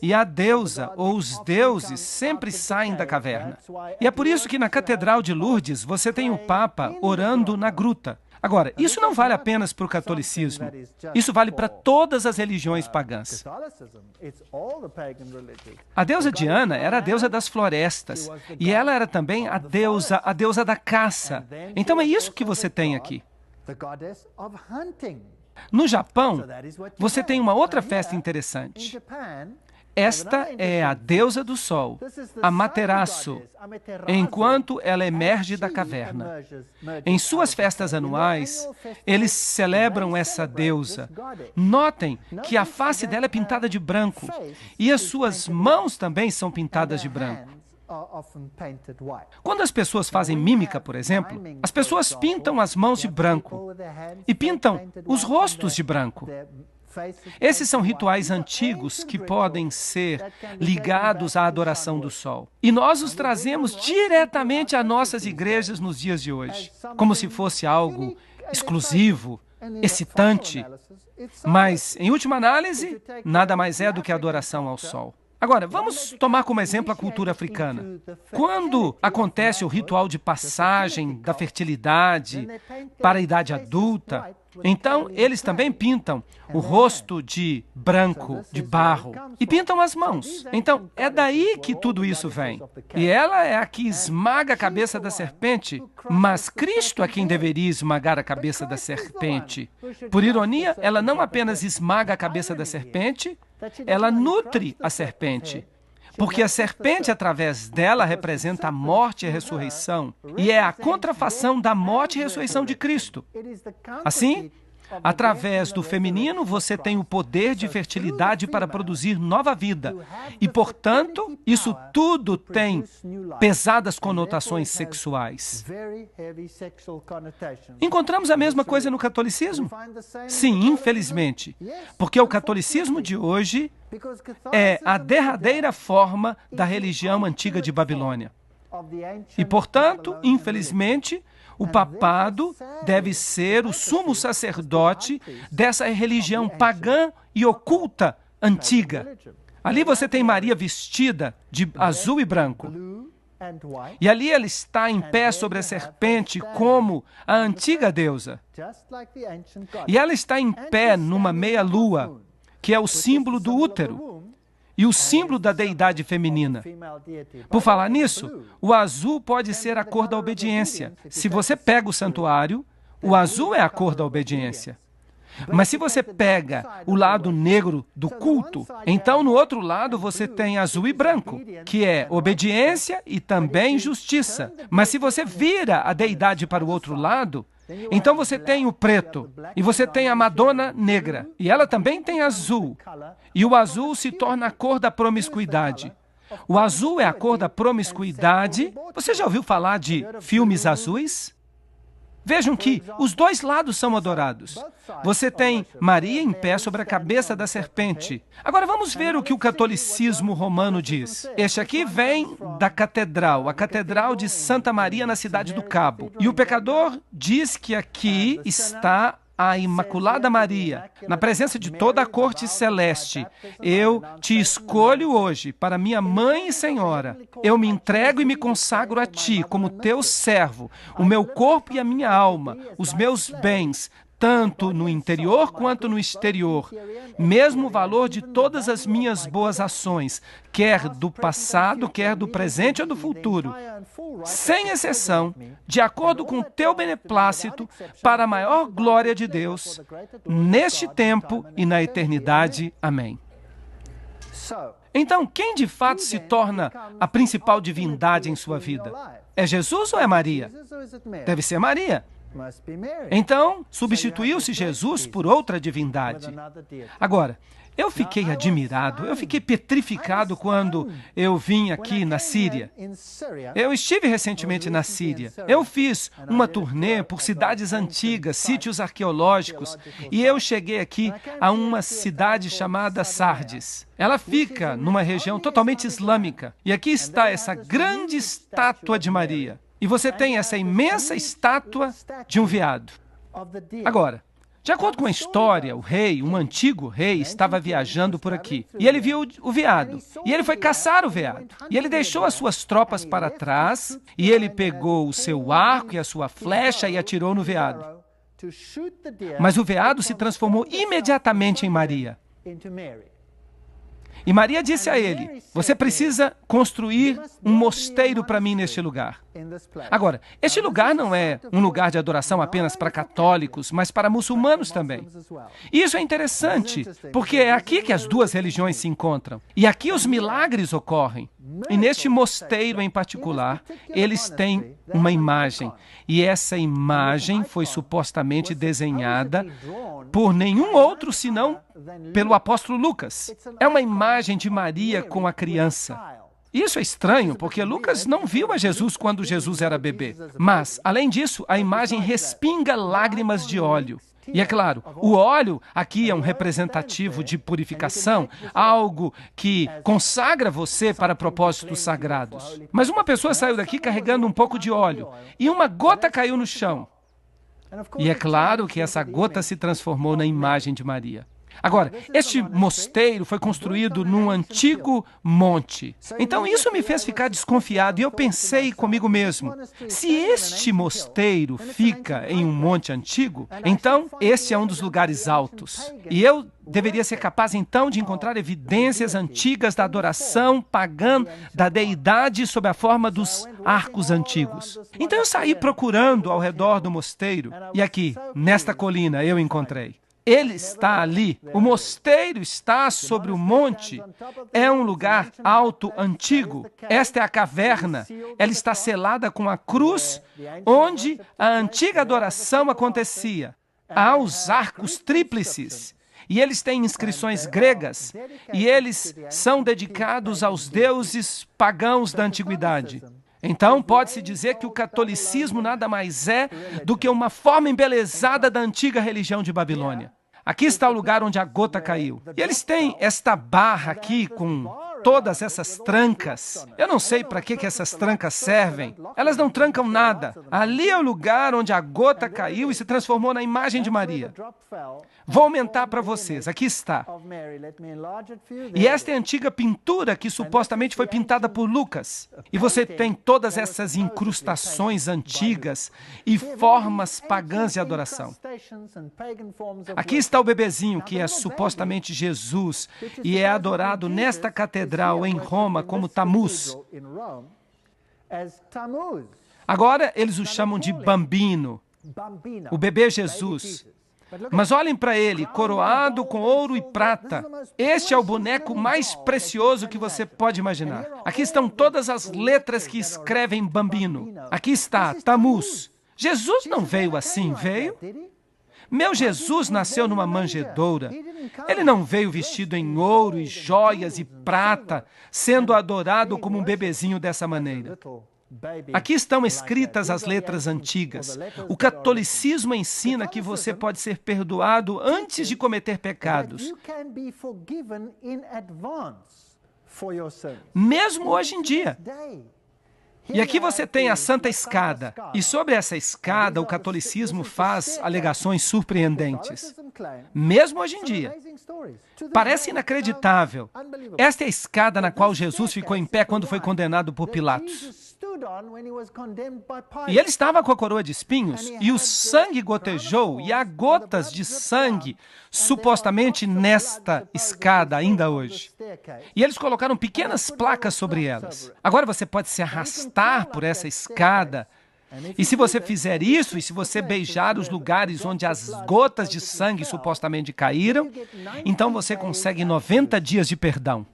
E a deusa ou os deuses sempre saem da caverna. E é por isso que na Catedral de Lourdes você tem o Papa orando na gruta. Agora, isso não vale apenas para o catolicismo. Isso vale para todas as religiões pagãs. A deusa Diana era a deusa das florestas. E ela era também a deusa da caça. Então é isso que você tem aqui. No Japão, você tem uma outra festa interessante. Esta é a deusa do sol, Amaterasu, enquanto ela emerge da caverna. Em suas festas anuais, eles celebram essa deusa. Notem que a face dela é pintada de branco e as suas mãos também são pintadas de branco. Quando as pessoas fazem mímica, por exemplo, as pessoas pintam as mãos de branco e pintam os rostos de branco. Esses são rituais antigos que podem ser ligados à adoração do sol. E nós os trazemos diretamente às nossas igrejas nos dias de hoje, como se fosse algo exclusivo, excitante. Mas, em última análise, nada mais é do que adoração ao sol. Agora, vamos tomar como exemplo a cultura africana. Quando acontece o ritual de passagem da fertilidade para a idade adulta, então eles também pintam o rosto de branco, de barro, e pintam as mãos. Então, é daí que tudo isso vem. E ela é a que esmaga a cabeça da serpente, mas Cristo é quem deveria esmagar a cabeça da serpente. Por ironia, ela não apenas esmaga a cabeça da serpente, ela nutre a serpente. Porque a serpente, através dela, representa a morte e a ressurreição. E é a contrafação da morte e ressurreição de Cristo. Assim, através do feminino, você tem o poder de fertilidade para produzir nova vida. E, portanto, isso tudo tem pesadas conotações sexuais. Encontramos a mesma coisa no catolicismo? Sim, infelizmente. Porque o catolicismo de hoje é a derradeira forma da religião antiga de Babilônia. E, portanto, infelizmente, o papado deve ser o sumo sacerdote dessa religião pagã e oculta antiga. Ali você tem Maria vestida de azul e branco. E ali ela está em pé sobre a serpente como a antiga deusa. E ela está em pé numa meia-lua, que é o símbolo do útero e o símbolo da deidade feminina. Por falar nisso, o azul pode ser a cor da obediência. Se você pega o santuário, o azul é a cor da obediência. Mas se você pega o lado negro do culto, então no outro lado você tem azul e branco, que é obediência e também justiça. Mas se você vira a deidade para o outro lado, então você tem o preto, e você tem a Madonna negra, e ela também tem azul. E o azul se torna a cor da promiscuidade. O azul é a cor da promiscuidade. Você já ouviu falar de filmes azuis? Vejam que os dois lados são adorados. Você tem Maria em pé sobre a cabeça da serpente. Agora vamos ver o que o catolicismo romano diz. Este aqui vem da catedral, a Catedral de Santa Maria na cidade do Cabo. E o pecador diz que aqui está a Imaculada Maria, na presença de toda a corte celeste. Eu te escolho hoje para minha mãe e senhora. Eu me entrego e me consagro a ti como teu servo, o meu corpo e a minha alma, os meus bens, tanto no interior quanto no exterior, mesmo o valor de todas as minhas boas ações, quer do passado, quer do presente ou do futuro, sem exceção, de acordo com o teu beneplácito, para a maior glória de Deus, neste tempo e na eternidade. Amém. Então, quem de fato se torna a principal divindade em sua vida? É Jesus ou é Maria? Deve ser Maria. Então, substituiu-se Jesus por outra divindade. Agora, eu fiquei admirado, eu fiquei petrificado quando eu vim aqui na Síria. Eu estive recentemente na Síria. Eu fiz uma turnê por cidades antigas, sítios arqueológicos, e eu cheguei aqui a uma cidade chamada Sardes. Ela fica numa região totalmente islâmica. E aqui está essa grande estátua de Maria. E você tem essa imensa estátua de um veado. Agora, de acordo com a história, o rei, um antigo rei, estava viajando por aqui. E ele viu o veado. E ele foi caçar o veado. E ele deixou as suas tropas para trás. E ele pegou o seu arco e a sua flecha e atirou no veado. Mas o veado se transformou imediatamente em Maria. E Maria disse a ele: você precisa construir um mosteiro para mim neste lugar. Agora, este lugar não é um lugar de adoração apenas para católicos, mas para muçulmanos também. E isso é interessante, porque é aqui que as duas religiões se encontram. E aqui os milagres ocorrem. E neste mosteiro em particular, eles têm uma imagem. E essa imagem foi supostamente desenhada por nenhum outro senão pelo apóstolo Lucas. É uma imagem de Maria com a criança. Isso é estranho, porque Lucas não viu a Jesus quando Jesus era bebê. Mas, além disso, a imagem respinga lágrimas de óleo. E é claro, o óleo aqui é um representativo de purificação, algo que consagra você para propósitos sagrados. Mas uma pessoa saiu daqui carregando um pouco de óleo, e uma gota caiu no chão. E é claro que essa gota se transformou na imagem de Maria. Agora, este mosteiro foi construído num antigo monte. Então, isso me fez ficar desconfiado e eu pensei comigo mesmo, se este mosteiro fica em um monte antigo, então este é um dos lugares altos. E eu deveria ser capaz, então, de encontrar evidências antigas da adoração pagã da deidade sob a forma dos arcos antigos. Então, eu saí procurando ao redor do mosteiro e aqui, nesta colina, eu encontrei. Ele está ali. O mosteiro está sobre o monte. É um lugar alto, antigo. Esta é a caverna. Ela está selada com a cruz, onde a antiga adoração acontecia. Há os arcos tríplices. E eles têm inscrições gregas. E eles são dedicados aos deuses pagãos da antiguidade. Então, pode-se dizer que o catolicismo nada mais é do que uma forma embelezada da antiga religião de Babilônia. Aqui está o lugar onde a gota caiu. E eles têm esta barra aqui com todas essas trancas. Eu não sei para que essas trancas servem. Elas não trancam nada. Ali é o lugar onde a gota caiu e se transformou na imagem de Maria. Vou aumentar para vocês. Aqui está. E esta é a antiga pintura que supostamente foi pintada por Lucas. E você tem todas essas incrustações antigas e formas pagãs de adoração. Aqui está o bebezinho, que é supostamente Jesus, e é adorado nesta catedral em Roma como Tammuz. Agora eles o chamam de Bambino, o bebê Jesus. Mas olhem para ele, coroado com ouro e prata. Este é o boneco mais precioso que você pode imaginar. Aqui estão todas as letras que escrevem Bambino. Aqui está, Tammuz. Jesus não veio assim, veio? Meu Jesus nasceu numa manjedoura. Ele não veio vestido em ouro e joias e prata, sendo adorado como um bebezinho dessa maneira. Aqui estão escritas as letras antigas. O catolicismo ensina que você pode ser perdoado antes de cometer pecados. Mesmo hoje em dia. E aqui você tem a Santa Escada. E sobre essa escada, o catolicismo faz alegações surpreendentes. Mesmo hoje em dia. Parece inacreditável. Esta é a escada na qual Jesus ficou em pé quando foi condenado por Pilatos. E ele estava com a coroa de espinhos, e o sangue gotejou, e há gotas de sangue, supostamente nesta escada ainda hoje. E eles colocaram pequenas placas sobre elas. Agora você pode se arrastar por essa escada, e se você fizer isso, e se você beijar os lugares onde as gotas de sangue supostamente caíram, então você consegue 90 dias de perdão.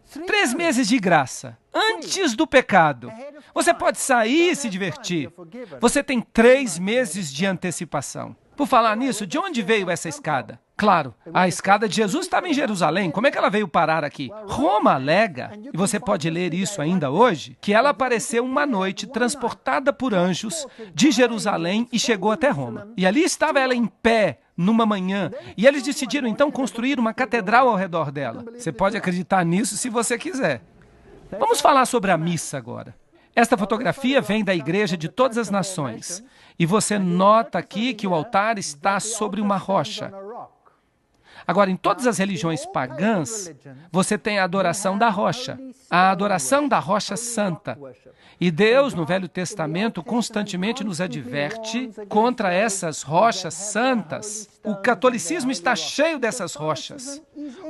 3 meses de graça, antes do pecado. Você pode sair e se divertir. Você tem 3 meses de antecipação. Por falar nisso, de onde veio essa escada? Claro, a escada de Jesus estava em Jerusalém. Como é que ela veio parar aqui? Roma alega, e você pode ler isso ainda hoje, que ela apareceu uma noite transportada por anjos de Jerusalém e chegou até Roma. E ali estava ela em pé, numa manhã, e eles decidiram então construir uma catedral ao redor dela. Você pode acreditar nisso se você quiser. Vamos falar sobre a missa agora. Esta fotografia vem da Igreja de Todas as Nações. E você nota aqui que o altar está sobre uma rocha. Agora, em todas as religiões pagãs, você tem a adoração da rocha, a adoração da rocha santa. E Deus, no Velho Testamento, constantemente nos adverte contra essas rochas santas. O catolicismo está cheio dessas rochas.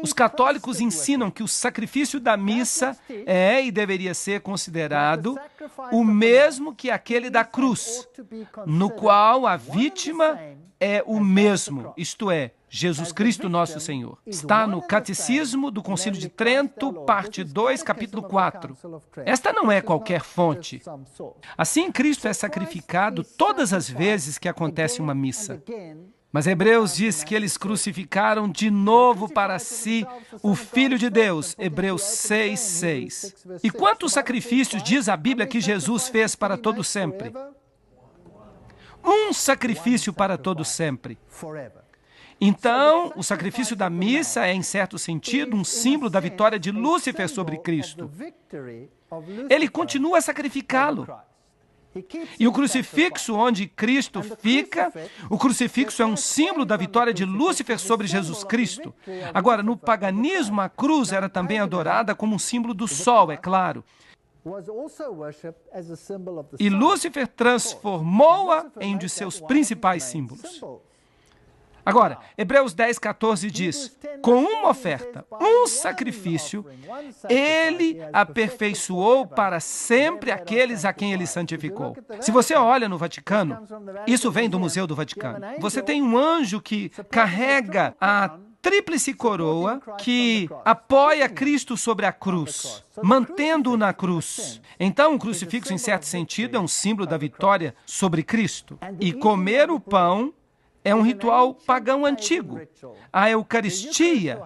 Os católicos ensinam que o sacrifício da missa é e deveria ser considerado o mesmo que aquele da cruz, no qual a vítima é o mesmo, isto é, Jesus Cristo nosso Senhor. Está no Catecismo do Concílio de Trento, parte 2, capítulo 4. Esta não é qualquer fonte. Assim, Cristo é sacrificado todas as vezes que acontece uma missa. Mas Hebreus diz que eles crucificaram de novo para si o Filho de Deus, Hebreus 6:6. E quantos sacrifícios diz a Bíblia que Jesus fez para todo sempre? Um sacrifício para todo sempre. Então, o sacrifício da missa é, em certo sentido, um símbolo da vitória de Lúcifer sobre Cristo. Ele continua a sacrificá-lo. E o crucifixo onde Cristo fica, o crucifixo é um símbolo da vitória de Lúcifer sobre Jesus Cristo. Agora, no paganismo, a cruz era também adorada como um símbolo do sol, é claro. E Lúcifer transformou-a em um de seus principais símbolos. Agora, Hebreus 10:14 diz, com uma oferta, um sacrifício, ele aperfeiçoou para sempre aqueles a quem ele santificou. Se você olha no Vaticano, isso vem do Museu do Vaticano, você tem um anjo que carrega a tríplice coroa que apoia Cristo sobre a cruz, mantendo-o na cruz. Então, o crucifixo, em certo sentido, é um símbolo da vitória sobre Cristo. E comer o pão é um ritual pagão antigo. A Eucaristia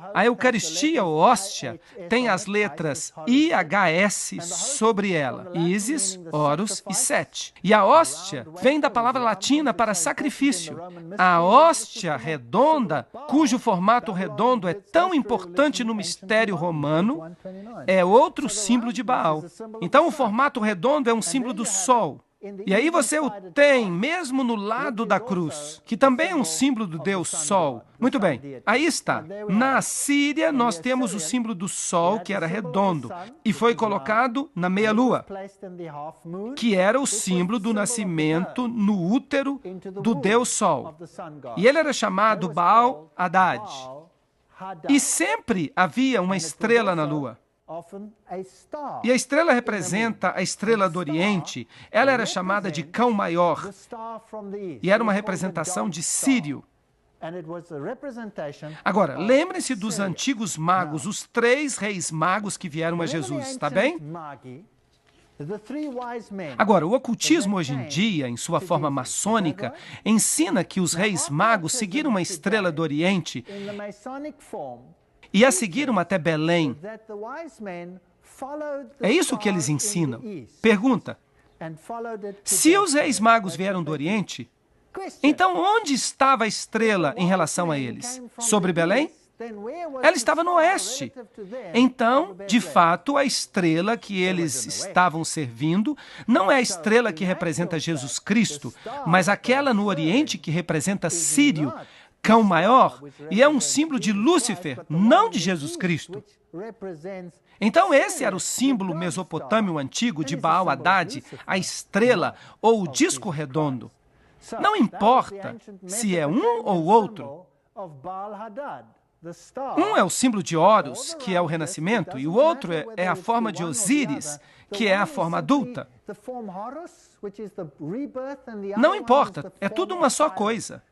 ou hóstia, tem as letras IHS sobre ela. Isis, Horus e Set. E a hóstia vem da palavra latina para sacrifício. A hóstia redonda, cujo formato redondo é tão importante no mistério romano, é outro símbolo de Baal. Então, o formato redondo é um símbolo do sol. E aí você o tem mesmo no lado da cruz, que também é um símbolo do Deus Sol. Muito bem, aí está. Na Síria, nós temos o símbolo do Sol, que era redondo, e foi colocado na meia-lua, que era o símbolo do nascimento no útero do Deus Sol. E ele era chamado Baal Haddad. E sempre havia uma estrela na lua. E a estrela representa a estrela do Oriente. Ela era chamada de Cão Maior. E era uma representação de Sírio. Agora, lembrem-se dos antigos magos, os 3 reis magos que vieram a Jesus, está bem? Agora, o ocultismo hoje em dia, em sua forma maçônica, ensina que os reis magos seguiram uma estrela do Oriente e a seguiram até Belém. É isso que eles ensinam. Pergunta, se os reis magos vieram do Oriente, então onde estava a estrela em relação a eles? Sobre Belém? Ela estava no oeste. Então, de fato, a estrela que eles estavam servindo não é a estrela que representa Jesus Cristo, mas aquela no Oriente que representa Sírio, Cão Maior, e é um símbolo de Lúcifer, não de Jesus Cristo. Então esse era o símbolo mesopotâmio antigo de Baal Haddad, a estrela ou o disco redondo. Não importa se é um ou outro. Um é o símbolo de Horus, que é o renascimento, e o outro é a forma de Osíris, que é a forma adulta. Não importa, é tudo uma só coisa.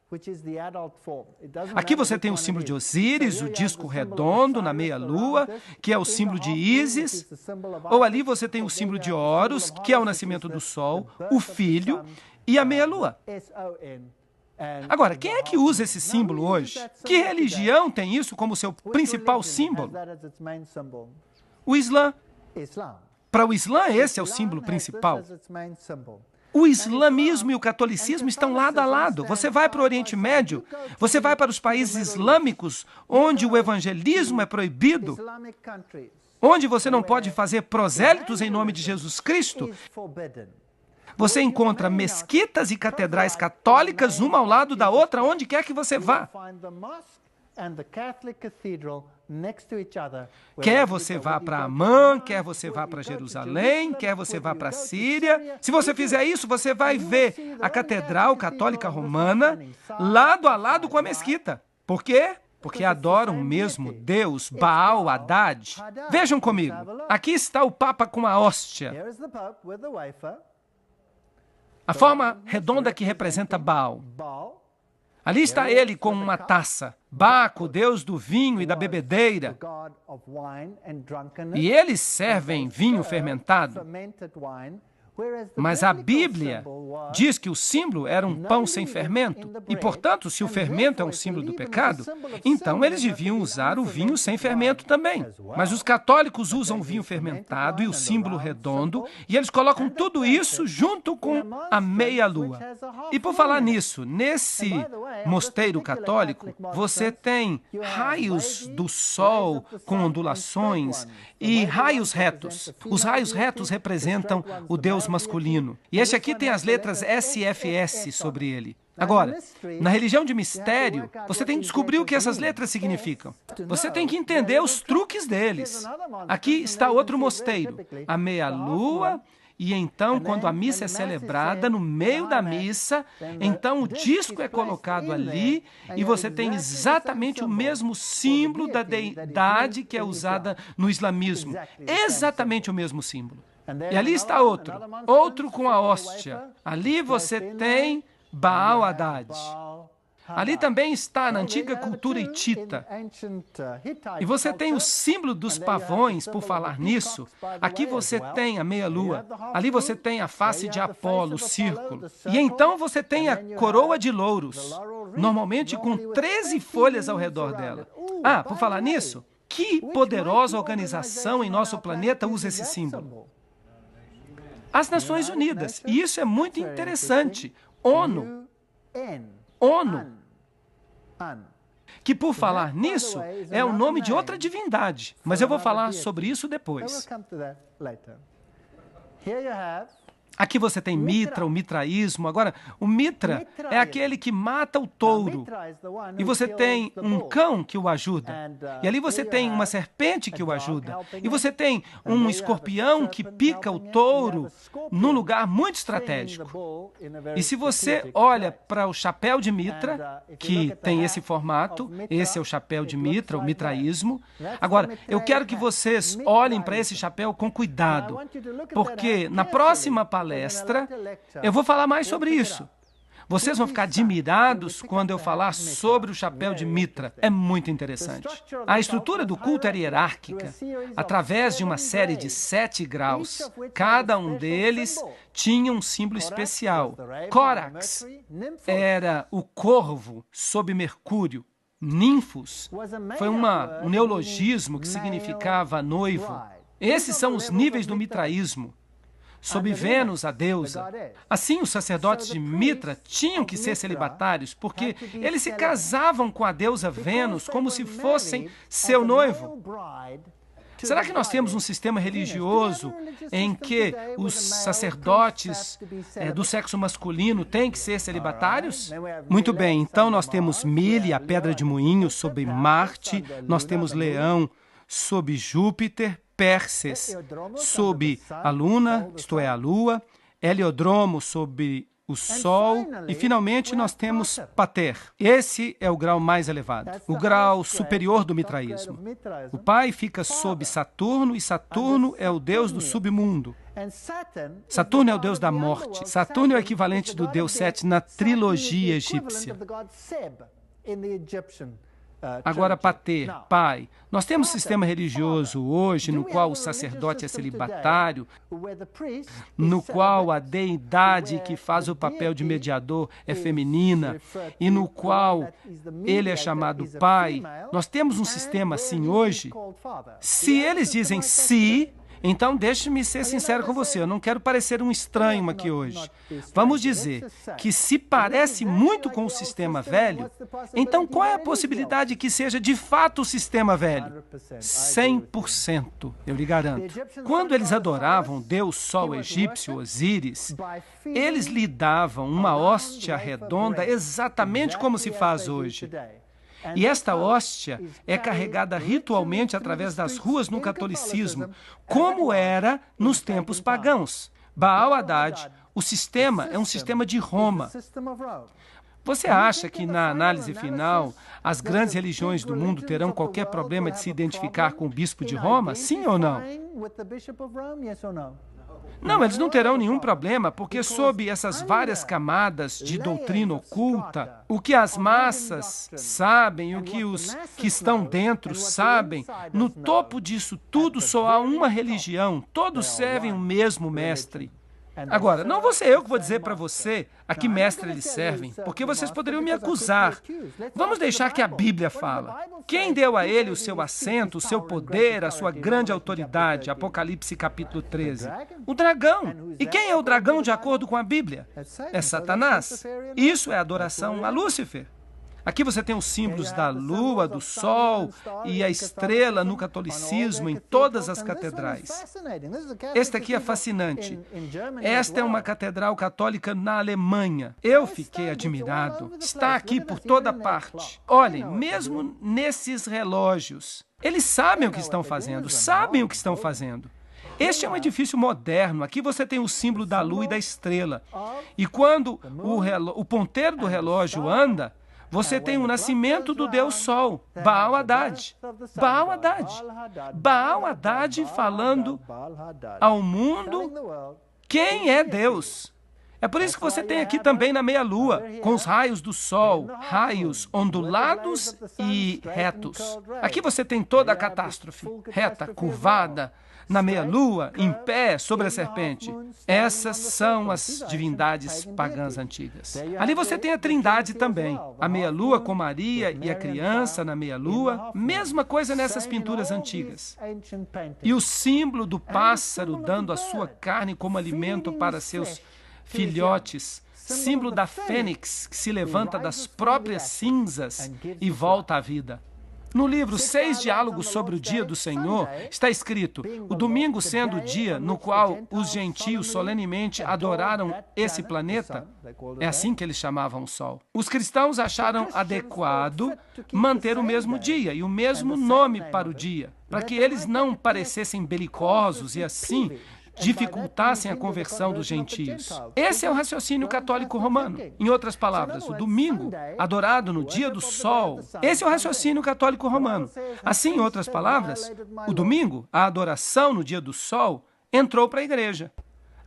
Aqui você tem o símbolo de Osíris, o disco redondo na meia-lua, que é o símbolo de Ísis. Ou ali você tem o símbolo de Horus, que é o nascimento do sol, o filho e a meia-lua. Agora, quem é que usa esse símbolo hoje? Que religião tem isso como seu principal símbolo? O Islã. Para o Islã, esse é o símbolo principal. O islamismo e o catolicismo estão lado a lado. Você vai para o Oriente Médio, você vai para os países islâmicos, onde o evangelismo é proibido, onde você não pode fazer prosélitos em nome de Jesus Cristo. Você encontra mesquitas e catedrais católicas, uma ao lado da outra, onde quer que você vá. Quer você vá para Amã, quer você vá para Jerusalém, quer você vá para a Síria. Se você fizer isso, você vai ver a Catedral Católica Romana lado a lado com a mesquita. Por quê? Porque adoram o mesmo Deus, Baal, Haddad. Vejam comigo, aqui está o Papa com a hóstia. A forma redonda que representa Baal. Ali está ele com uma taça, Baco, deus do vinho e da bebedeira. E eles servem vinho fermentado. Mas a Bíblia diz que o símbolo era um pão sem fermento. E, portanto, se o fermento é um símbolo do pecado, então eles deviam usar o vinho sem fermento também. Mas os católicos usam o vinho fermentado e o símbolo redondo, e eles colocam tudo isso junto com a meia-lua. E por falar nisso, nesse mosteiro católico, você tem raios do sol com ondulações e raios retos. Os raios retos representam o Deus masculino. E este aqui tem as letras SFS sobre ele. Agora, na religião de mistério, você tem que descobrir o que essas letras significam. Você tem que entender os truques deles. Aqui está outro mosteiro, a meia-lua. E então, quando a missa é celebrada, no meio da missa, então o disco é colocado ali e você tem exatamente o mesmo símbolo da deidade que é usada no islamismo. Exatamente o mesmo símbolo. E ali está outro com a hóstia. Ali você tem Baal Haddad. Ali também está na antiga cultura hitita. E você tem o símbolo dos pavões, por falar nisso. Aqui você tem a meia-lua. Ali você tem a face de Apolo, o círculo. E então você tem a coroa de louros, normalmente com 13 folhas ao redor dela. Ah, por falar nisso, que poderosa organização em nosso planeta usa esse símbolo? As Nações Unidas. E isso é muito interessante. ONU. Que, por falar nisso, é o nome de outra divindade. Mas eu vou falar sobre isso depois. Aqui você tem Mitra, o mitraísmo. Agora, o Mitra é aquele que mata o touro. E você tem um cão que o ajuda. E ali você tem uma serpente que o ajuda. E você tem um escorpião que pica o touro num lugar muito estratégico. E se você olha para o chapéu de Mitra, que tem esse formato, esse é o chapéu de Mitra, o mitraísmo. Agora, eu quero que vocês olhem para esse chapéu com cuidado, porque na próxima palestra eu vou falar mais sobre isso. Vocês vão ficar admirados quando eu falar sobre o chapéu de Mitra. É muito interessante. A estrutura do culto era hierárquica, através de uma série de 7 graus. Cada um deles tinha um símbolo especial. Córax era o corvo sob Mercúrio. Ninfos foi um neologismo que significava noivo. Esses são os níveis do mitraísmo. Sob Vênus, a deusa. Assim, os sacerdotes de Mitra tinham que ser celibatários, porque eles se casavam com a deusa Vênus como se fossem seu noivo. Será que nós temos um sistema religioso em que os sacerdotes do sexo masculino têm que ser celibatários? Muito bem, então nós temos Mili, a pedra de moinho, sob Marte, nós temos Leão sob Júpiter, Pérses sob a Luna, isto é, a Lua, Heliodromo sob o Sol e, finalmente, nós temos Pater. Esse é o grau mais elevado, o grau superior do mitraísmo. O pai fica sob Saturno e Saturno é o deus do submundo. Saturno é o deus da morte. Saturno é o equivalente do deus Sete na trilogia egípcia. Agora, pater, pai. Nós temos um sistema religioso hoje no qual o sacerdote é celibatário, no qual a deidade que faz o papel de mediador é feminina e no qual ele é chamado pai. Nós temos um sistema assim hoje. Se eles dizem sim, então deixe-me ser sincero com você, eu não quero parecer um estranho aqui hoje. Vamos dizer que se parece muito com o sistema velho, então qual é a possibilidade que seja de fato o sistema velho? 100%, eu lhe garanto. Quando eles adoravam o deus Sol egípcio, Osíris, eles lhe davam uma hóstia redonda exatamente como se faz hoje. E esta hóstia é carregada ritualmente através das ruas no catolicismo, como era nos tempos pagãos. Baal Haddad, o sistema é um sistema de Roma. Você acha que, na análise final, as grandes religiões do mundo terão qualquer problema de se identificar com o bispo de Roma? Sim ou não? Não, eles não terão nenhum problema, porque sob essas várias camadas de doutrina oculta, o que as massas sabem, o que os que estão dentro sabem, no topo disso tudo só há uma religião, todos servem o mesmo mestre. Agora, não vou ser eu que vou dizer para você a que mestre eles servem, porque vocês poderiam me acusar. Vamos deixar que a Bíblia fala. Quem deu a ele o seu assento, o seu poder, a sua grande autoridade? Apocalipse capítulo 13. O dragão. E quem é o dragão de acordo com a Bíblia? É Satanás. Isso é adoração a Lúcifer. Aqui você tem os símbolos da lua, do sol e a estrela no catolicismo em todas as catedrais. Este aqui é fascinante. Esta é uma catedral católica na Alemanha. Eu fiquei admirado. Está aqui por toda parte. Olhem, mesmo nesses relógios, eles sabem o que estão fazendo, sabem o que estão fazendo. Este é um edifício moderno. Aqui você tem o símbolo da lua e da estrela. E quando o ponteiro do relógio anda, você tem o nascimento do Deus Sol, Baal Haddad. Baal Haddad. Baal Haddad falando ao mundo quem é Deus. É por isso que você tem aqui também na meia-lua, com os raios do sol, raios ondulados e retos. Aqui você tem toda a catástrofe, reta, curvada, na meia-lua, em pé, sobre a serpente. Essas são as divindades pagãs antigas. Ali você tem a Trindade também. A meia-lua com Maria e a criança na meia-lua. Mesma coisa nessas pinturas antigas. E o símbolo do pássaro dando a sua carne como alimento para seus filhotes. Símbolo da fênix que se levanta das próprias cinzas e volta à vida. No livro 6 Diálogos sobre o Dia do Senhor, está escrito, o domingo sendo o dia no qual os gentios solenemente adoraram esse planeta, é assim que eles chamavam o Sol. Os cristãos acharam adequado manter o mesmo dia e o mesmo nome para o dia, para que eles não parecessem belicosos e assim dificultassem a conversão dos gentios. Esse é o raciocínio católico romano. Em outras palavras, o domingo, adorado no dia do sol, esse é o raciocínio católico romano. Assim, em outras palavras, o domingo, a adoração no dia do sol, entrou para a igreja.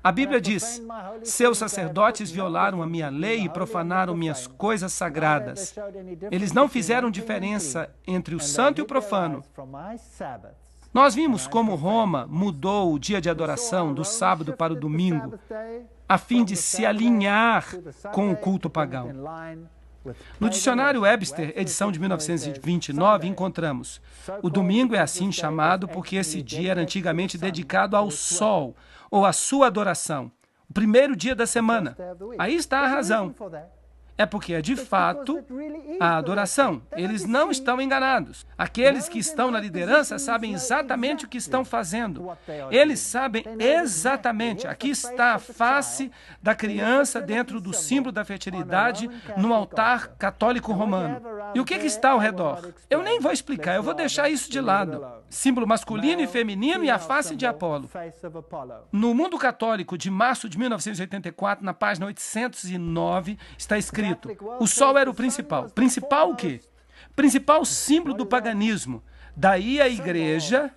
A Bíblia diz, seus sacerdotes violaram a minha lei e profanaram minhas coisas sagradas. Eles não fizeram diferença entre o santo e o profano. Nós vimos como Roma mudou o dia de adoração do sábado para o domingo, a fim de se alinhar com o culto pagão. No dicionário Webster, edição de 1929, encontramos: o domingo é assim chamado porque esse dia era antigamente dedicado ao sol, ou à sua adoração, o primeiro dia da semana. Aí está a razão. É porque é de fato a adoração. Eles não estão enganados. Aqueles que estão na liderança sabem exatamente o que estão fazendo. Eles sabem exatamente. Aqui está a face da criança dentro do símbolo da fertilidade no altar católico romano. E o que está ao redor? Eu nem vou explicar, eu vou deixar isso de lado. Símbolo masculino e feminino e a face de Apolo. No Mundo Católico de março de 1984, na página 809, está escrito: o sol era o principal. Principal o quê? Principal símbolo do paganismo. Daí a igreja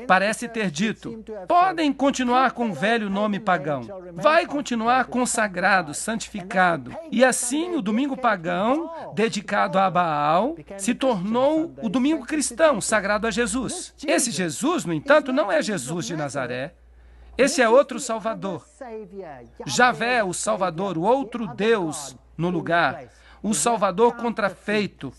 parece ter dito, podem continuar com o velho nome pagão, vai continuar consagrado, santificado. E assim o domingo pagão, dedicado a Baal, se tornou o domingo cristão, sagrado a Jesus. Esse Jesus, no entanto, não é Jesus de Nazaré. Esse é outro Salvador. Javé, o Salvador, o outro Deus no lugar, o Salvador contrafeito.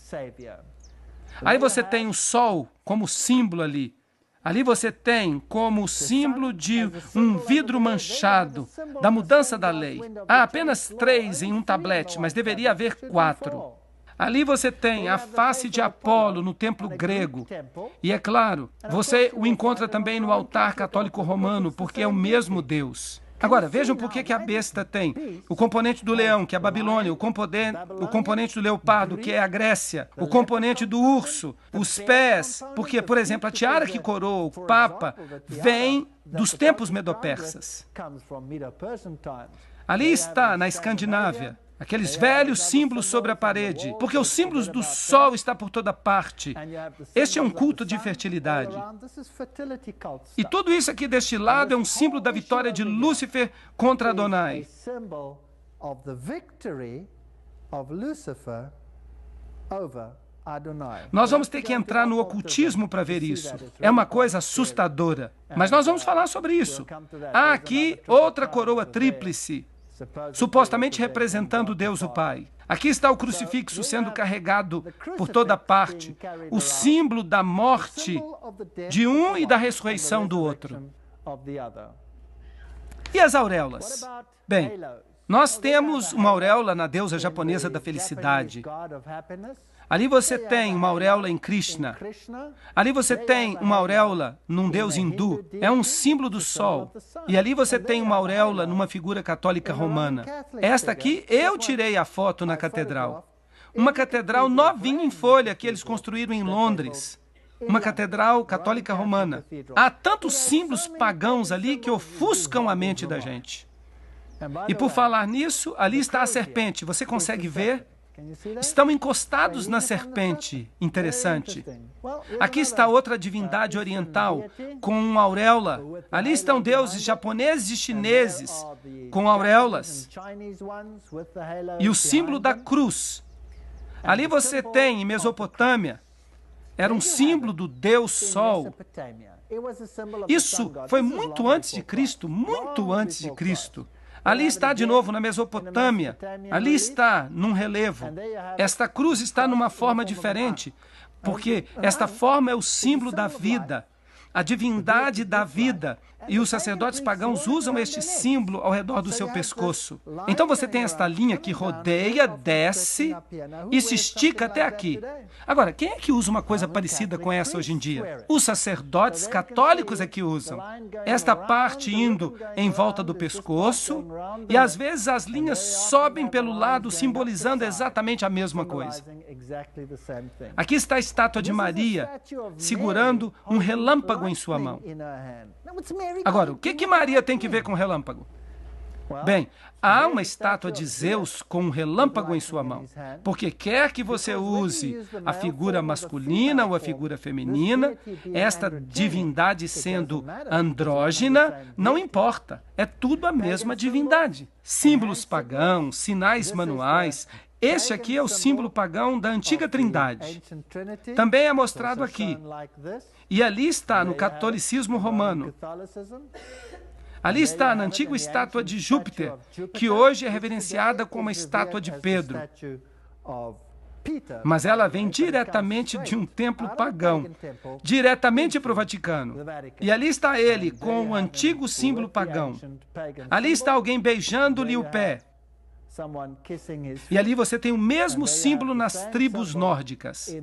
Aí você tem o sol como símbolo ali. Ali você tem como símbolo de um vidro manchado, da mudança da lei. Há apenas 3 em um tablete, mas deveria haver 4. Ali você tem a face de Apolo no templo grego. E é claro, você o encontra também no altar católico romano, porque é o mesmo Deus. Agora, vejam por que a besta tem o componente do leão, que é a Babilônia, o componente do leopardo, que é a Grécia, o componente do urso, os pés, porque, por exemplo, a tiara que coroa o Papa vem dos tempos medo-persas. Ali está, na Escandinávia, aqueles velhos símbolos sobre a parede, porque os símbolos do sol estão por toda parte. Este é um culto de fertilidade. E tudo isso aqui deste lado é um símbolo da vitória de Lúcifer contra Adonai. Nós vamos ter que entrar no ocultismo para ver isso. É uma coisa assustadora. Mas nós vamos falar sobre isso. Há aqui outra coroa tríplice, supostamente representando Deus o Pai. Aqui está o crucifixo sendo carregado por toda parte, o símbolo da morte de um e da ressurreição do outro. E as auréolas? Bem, nós temos uma auréola na deusa japonesa da felicidade. Ali você tem uma auréola em Krishna. Ali você tem uma auréola num deus hindu. É um símbolo do sol. E ali você tem uma auréola numa figura católica romana. Esta aqui, eu tirei a foto na catedral. Uma catedral novinha em folha que eles construíram em Londres. Uma catedral católica romana. Há tantos símbolos pagãos ali que ofuscam a mente da gente. E por falar nisso, ali está a serpente. Você consegue ver? Estão encostados na serpente. Interessante. Aqui está outra divindade oriental com uma auréola. Ali estão deuses japoneses e chineses com auréolas. E o símbolo da cruz. Ali você tem, em Mesopotâmia, era um símbolo do Deus Sol. Isso foi muito antes de Cristo, muito antes de Cristo. Ali está de novo na Mesopotâmia, ali está num relevo. Esta cruz está numa forma diferente, porque esta forma é o símbolo da vida, a divindade da vida. E os sacerdotes pagãos usam este símbolo ao redor do seu pescoço. Então você tem esta linha que rodeia, desce e se estica até aqui. Agora, quem é que usa uma coisa parecida com essa hoje em dia? Os sacerdotes católicos é que usam. Esta parte indo em volta do pescoço e às vezes as linhas sobem pelo lado, simbolizando exatamente a mesma coisa. Aqui está a estátua de Maria segurando um relâmpago em sua mão. Agora, o que Maria tem que ver com relâmpago? Bem, há uma estátua de Zeus com um relâmpago em sua mão, porque quer que você use a figura masculina ou a figura feminina, esta divindade sendo andrógina, não importa, é tudo a mesma divindade. Símbolos pagãos, sinais manuais. Este aqui é o símbolo pagão da antiga Trindade. Também é mostrado aqui. E ali está no catolicismo romano. Ali está na antiga estátua de Júpiter, que hoje é reverenciada como a estátua de Pedro. Mas ela vem diretamente de um templo pagão, diretamente para o Vaticano. E ali está ele, com o antigo símbolo pagão. Ali está alguém beijando-lhe o pé. E ali você tem o mesmo símbolo nas tribos nórdicas.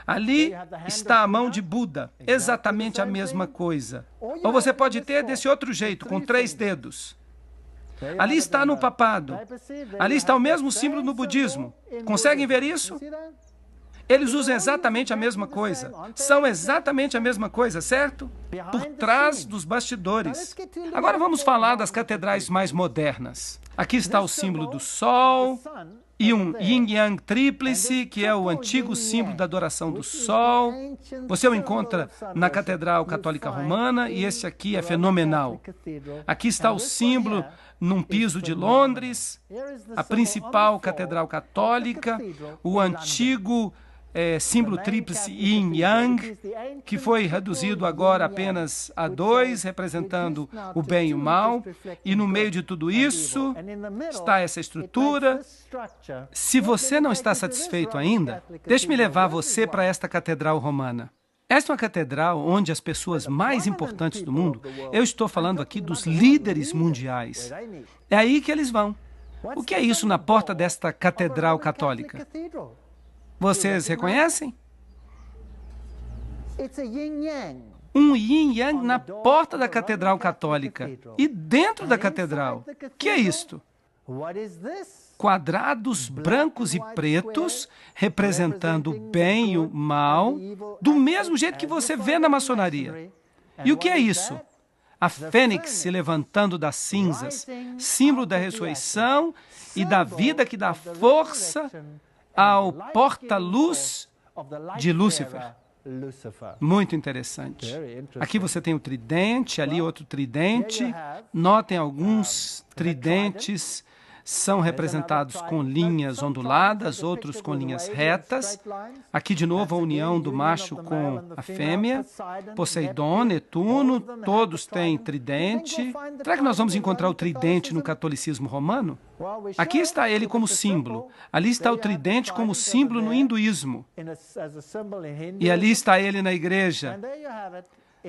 Ali está a mão de Buda, exatamente a mesma coisa. Ou você pode ter desse outro jeito, com 3 dedos. Ali está no papado. Ali está o mesmo símbolo no budismo. Conseguem ver isso? Eles usam exatamente a mesma coisa. São exatamente a mesma coisa, certo? Por trás dos bastidores. Agora vamos falar das catedrais mais modernas. Aqui está o símbolo do sol. e um yin-yang tríplice, que é o antigo símbolo da adoração do sol. Você o encontra na Catedral Católica Romana, e esse aqui é fenomenal. Aqui está o símbolo num piso de Londres, a principal Catedral Católica, o antigo símbolo tríplice yin-yang, que foi reduzido agora apenas a 2, representando o bem e o mal. E no meio de tudo isso está essa estrutura. Se você não está satisfeito ainda, deixe-me levar você para esta catedral romana. Esta é uma catedral onde as pessoas mais importantes do mundo, eu estou falando aqui dos líderes mundiais, é aí que eles vão. O que é isso na porta desta catedral católica? Vocês reconhecem? Um yin-yang na porta da Catedral Católica. E dentro da catedral, o que é isto? Quadrados brancos e pretos, representando o bem e o mal, do mesmo jeito que você vê na maçonaria. E o que é isso? A fênix se levantando das cinzas, símbolo da ressurreição e da vida que dá força ao porta-luz de Lúcifer. Muito interessante. Aqui você tem o tridente, ali outro tridente. Notem alguns tridentes são representados com linhas onduladas, outros com linhas retas. Aqui, de novo, a união do macho com a fêmea. Poseidon, Netuno, todos têm tridente. Será que nós vamos encontrar o tridente no catolicismo romano? Aqui está ele como símbolo. Ali está o tridente como símbolo no hinduísmo. E ali está ele na igreja,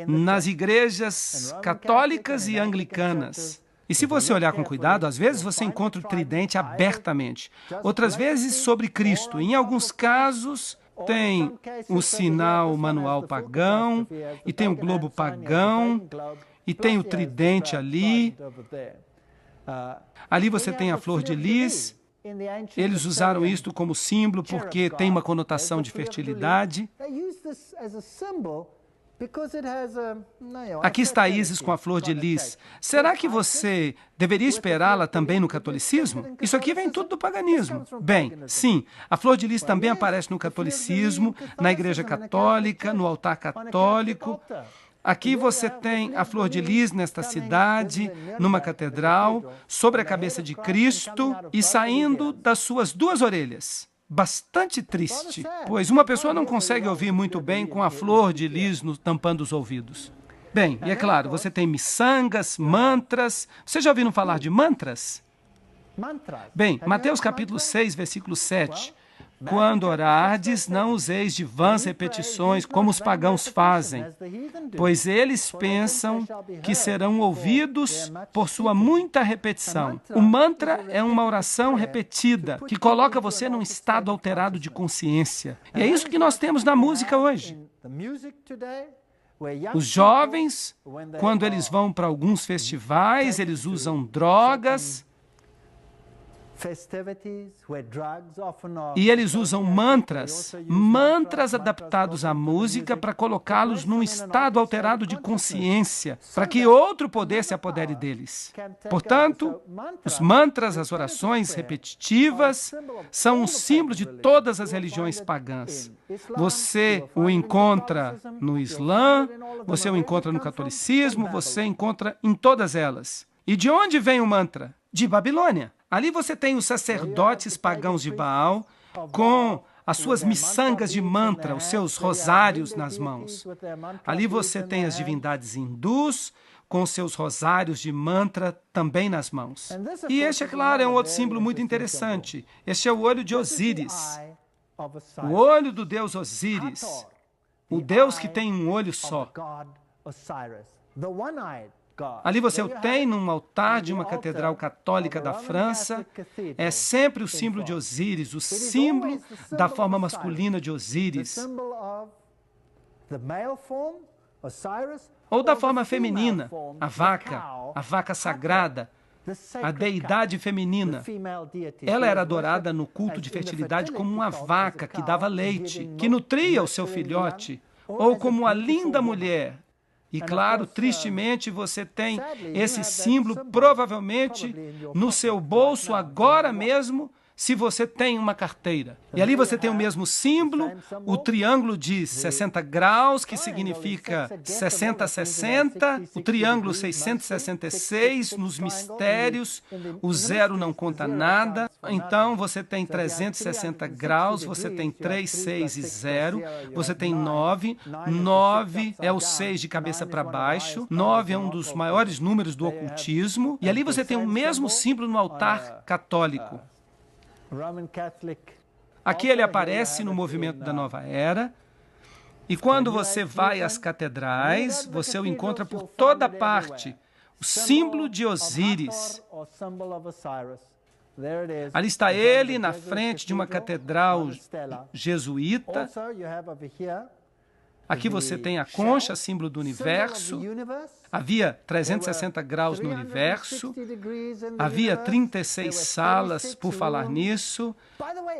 nas igrejas católicas e anglicanas. E se você olhar com cuidado, às vezes você encontra o tridente abertamente, outras vezes sobre Cristo. Em alguns casos, tem o sinal manual pagão, e tem o globo pagão, e tem o tridente ali. Ali você tem a flor de lis. Eles usaram isto como símbolo porque tem uma conotação de fertilidade. Aqui está Ísis com a flor de lis. Será que você deveria esperá-la também no catolicismo? Isso aqui vem tudo do paganismo. Bem, sim, a flor de lis também aparece no catolicismo, na igreja católica, no altar católico. Aqui você tem a flor de lis nesta cidade, numa catedral, sobre a cabeça de Cristo e saindo das suas 2 orelhas. Bastante triste, pois uma pessoa não consegue ouvir muito bem com a flor de lis tampando os ouvidos. Bem, e é claro, você tem miçangas, mantras. Vocês já ouviram falar de mantras? Bem, Mateus capítulo 6, versículo 7. Quando orardes, não useis de vãs repetições, como os pagãos fazem, pois eles pensam que serão ouvidos por sua muita repetição. O mantra é uma oração repetida, que coloca você num estado alterado de consciência. E é isso que nós temos na música hoje. Os jovens, quando eles vão para alguns festivais, eles usam drogas, e eles usam mantras adaptados à música para colocá-los num estado alterado de consciência, para que outro poder se apodere deles. Portanto, os mantras, as orações repetitivas, são um símbolo de todas as religiões pagãs. Você o encontra no Islã, você o encontra no catolicismo, você encontra em todas elas. E de onde vem o mantra? De Babilônia. Ali você tem os sacerdotes pagãos de Baal com as suas miçangas de mantra, os seus rosários nas mãos. Ali você tem as divindades hindus com seus rosários de mantra também nas mãos. E este, é claro, é um outro símbolo muito interessante. Este é o olho de Osíris, o olho do deus Osíris, o deus que tem um olho só. Ali você o tem num altar de uma catedral católica da França. É sempre o símbolo de Osíris, o símbolo da forma masculina de Osíris. Ou da forma feminina, a vaca sagrada, a deidade feminina. Ela era adorada no culto de fertilidade como uma vaca que dava leite, que nutria o seu filhote, ou como uma linda mulher. E claro, tristemente, você tem esse símbolo provavelmente no seu bolso agora mesmo, se você tem uma carteira. E ali você tem o mesmo símbolo, o triângulo de 60 graus, que significa 60-60, o triângulo 666, nos mistérios, o zero não conta nada. Então, você tem 360 graus, você tem 3, 6 e 0, você tem 9. 9 é o 6 de cabeça para baixo, 9 é um dos maiores números do ocultismo, e ali você tem o mesmo símbolo no altar católico. Aqui ele aparece no movimento da Nova Era, e quando você vai às catedrais, você o encontra por toda parte, o símbolo de Osíris. Ali está ele, na frente de uma catedral jesuíta. Aqui você tem a concha, símbolo do universo. Havia 360 graus no universo. Havia 36 salas por falar nisso.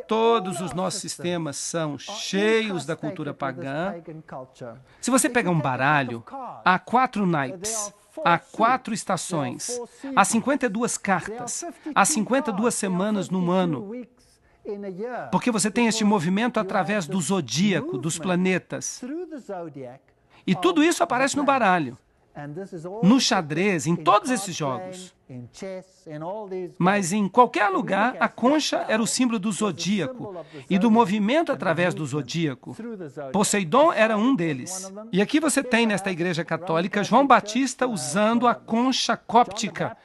Todos os nossos sistemas são cheios da cultura pagã. Se você pegar um baralho, há 4 naipes. Há 4 estações. Há 52 cartas. Há 52 semanas num ano. Porque você tem este movimento através do zodíaco, dos planetas. E tudo isso aparece no baralho, no xadrez, em todos esses jogos. Mas em qualquer lugar, a concha era o símbolo do zodíaco e do movimento através do zodíaco. Poseidon era um deles. E aqui você tem, nesta igreja católica, João Batista usando a concha cóptica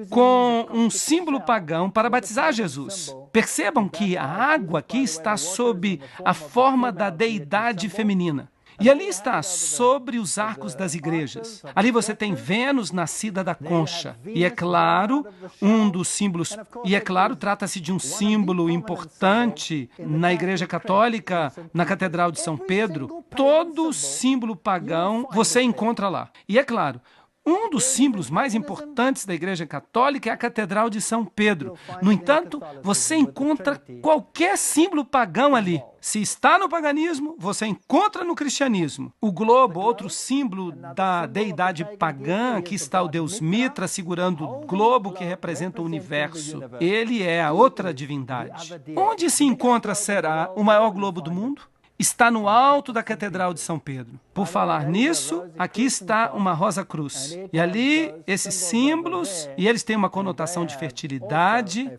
com um símbolo pagão para batizar Jesus. Percebam que a água aqui está sob a forma da deidade feminina. E ali está, sobre os arcos das igrejas. Ali você tem Vênus, nascida da concha. E é claro, um dos símbolos... E é claro, trata-se de um símbolo importante na Igreja Católica, na Catedral de São Pedro. Todo símbolo pagão você encontra lá. E é claro, um dos símbolos mais importantes da Igreja Católica é a Catedral de São Pedro. No entanto, você encontra qualquer símbolo pagão ali. Se está no paganismo, você encontra no cristianismo. O globo, outro símbolo da deidade pagã, aqui está o deus Mitra segurando o globo que representa o universo. Ele é a outra divindade. Onde se encontra, será, o maior globo do mundo? Está no alto da Catedral de São Pedro. Por falar nisso, aqui está uma rosa cruz. E ali, esses símbolos, e eles têm uma conotação de fertilidade,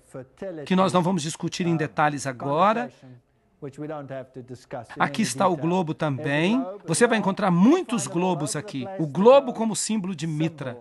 que nós não vamos discutir em detalhes agora. Aqui está o globo também. Você vai encontrar muitos globos aqui. O globo como símbolo de Mitra.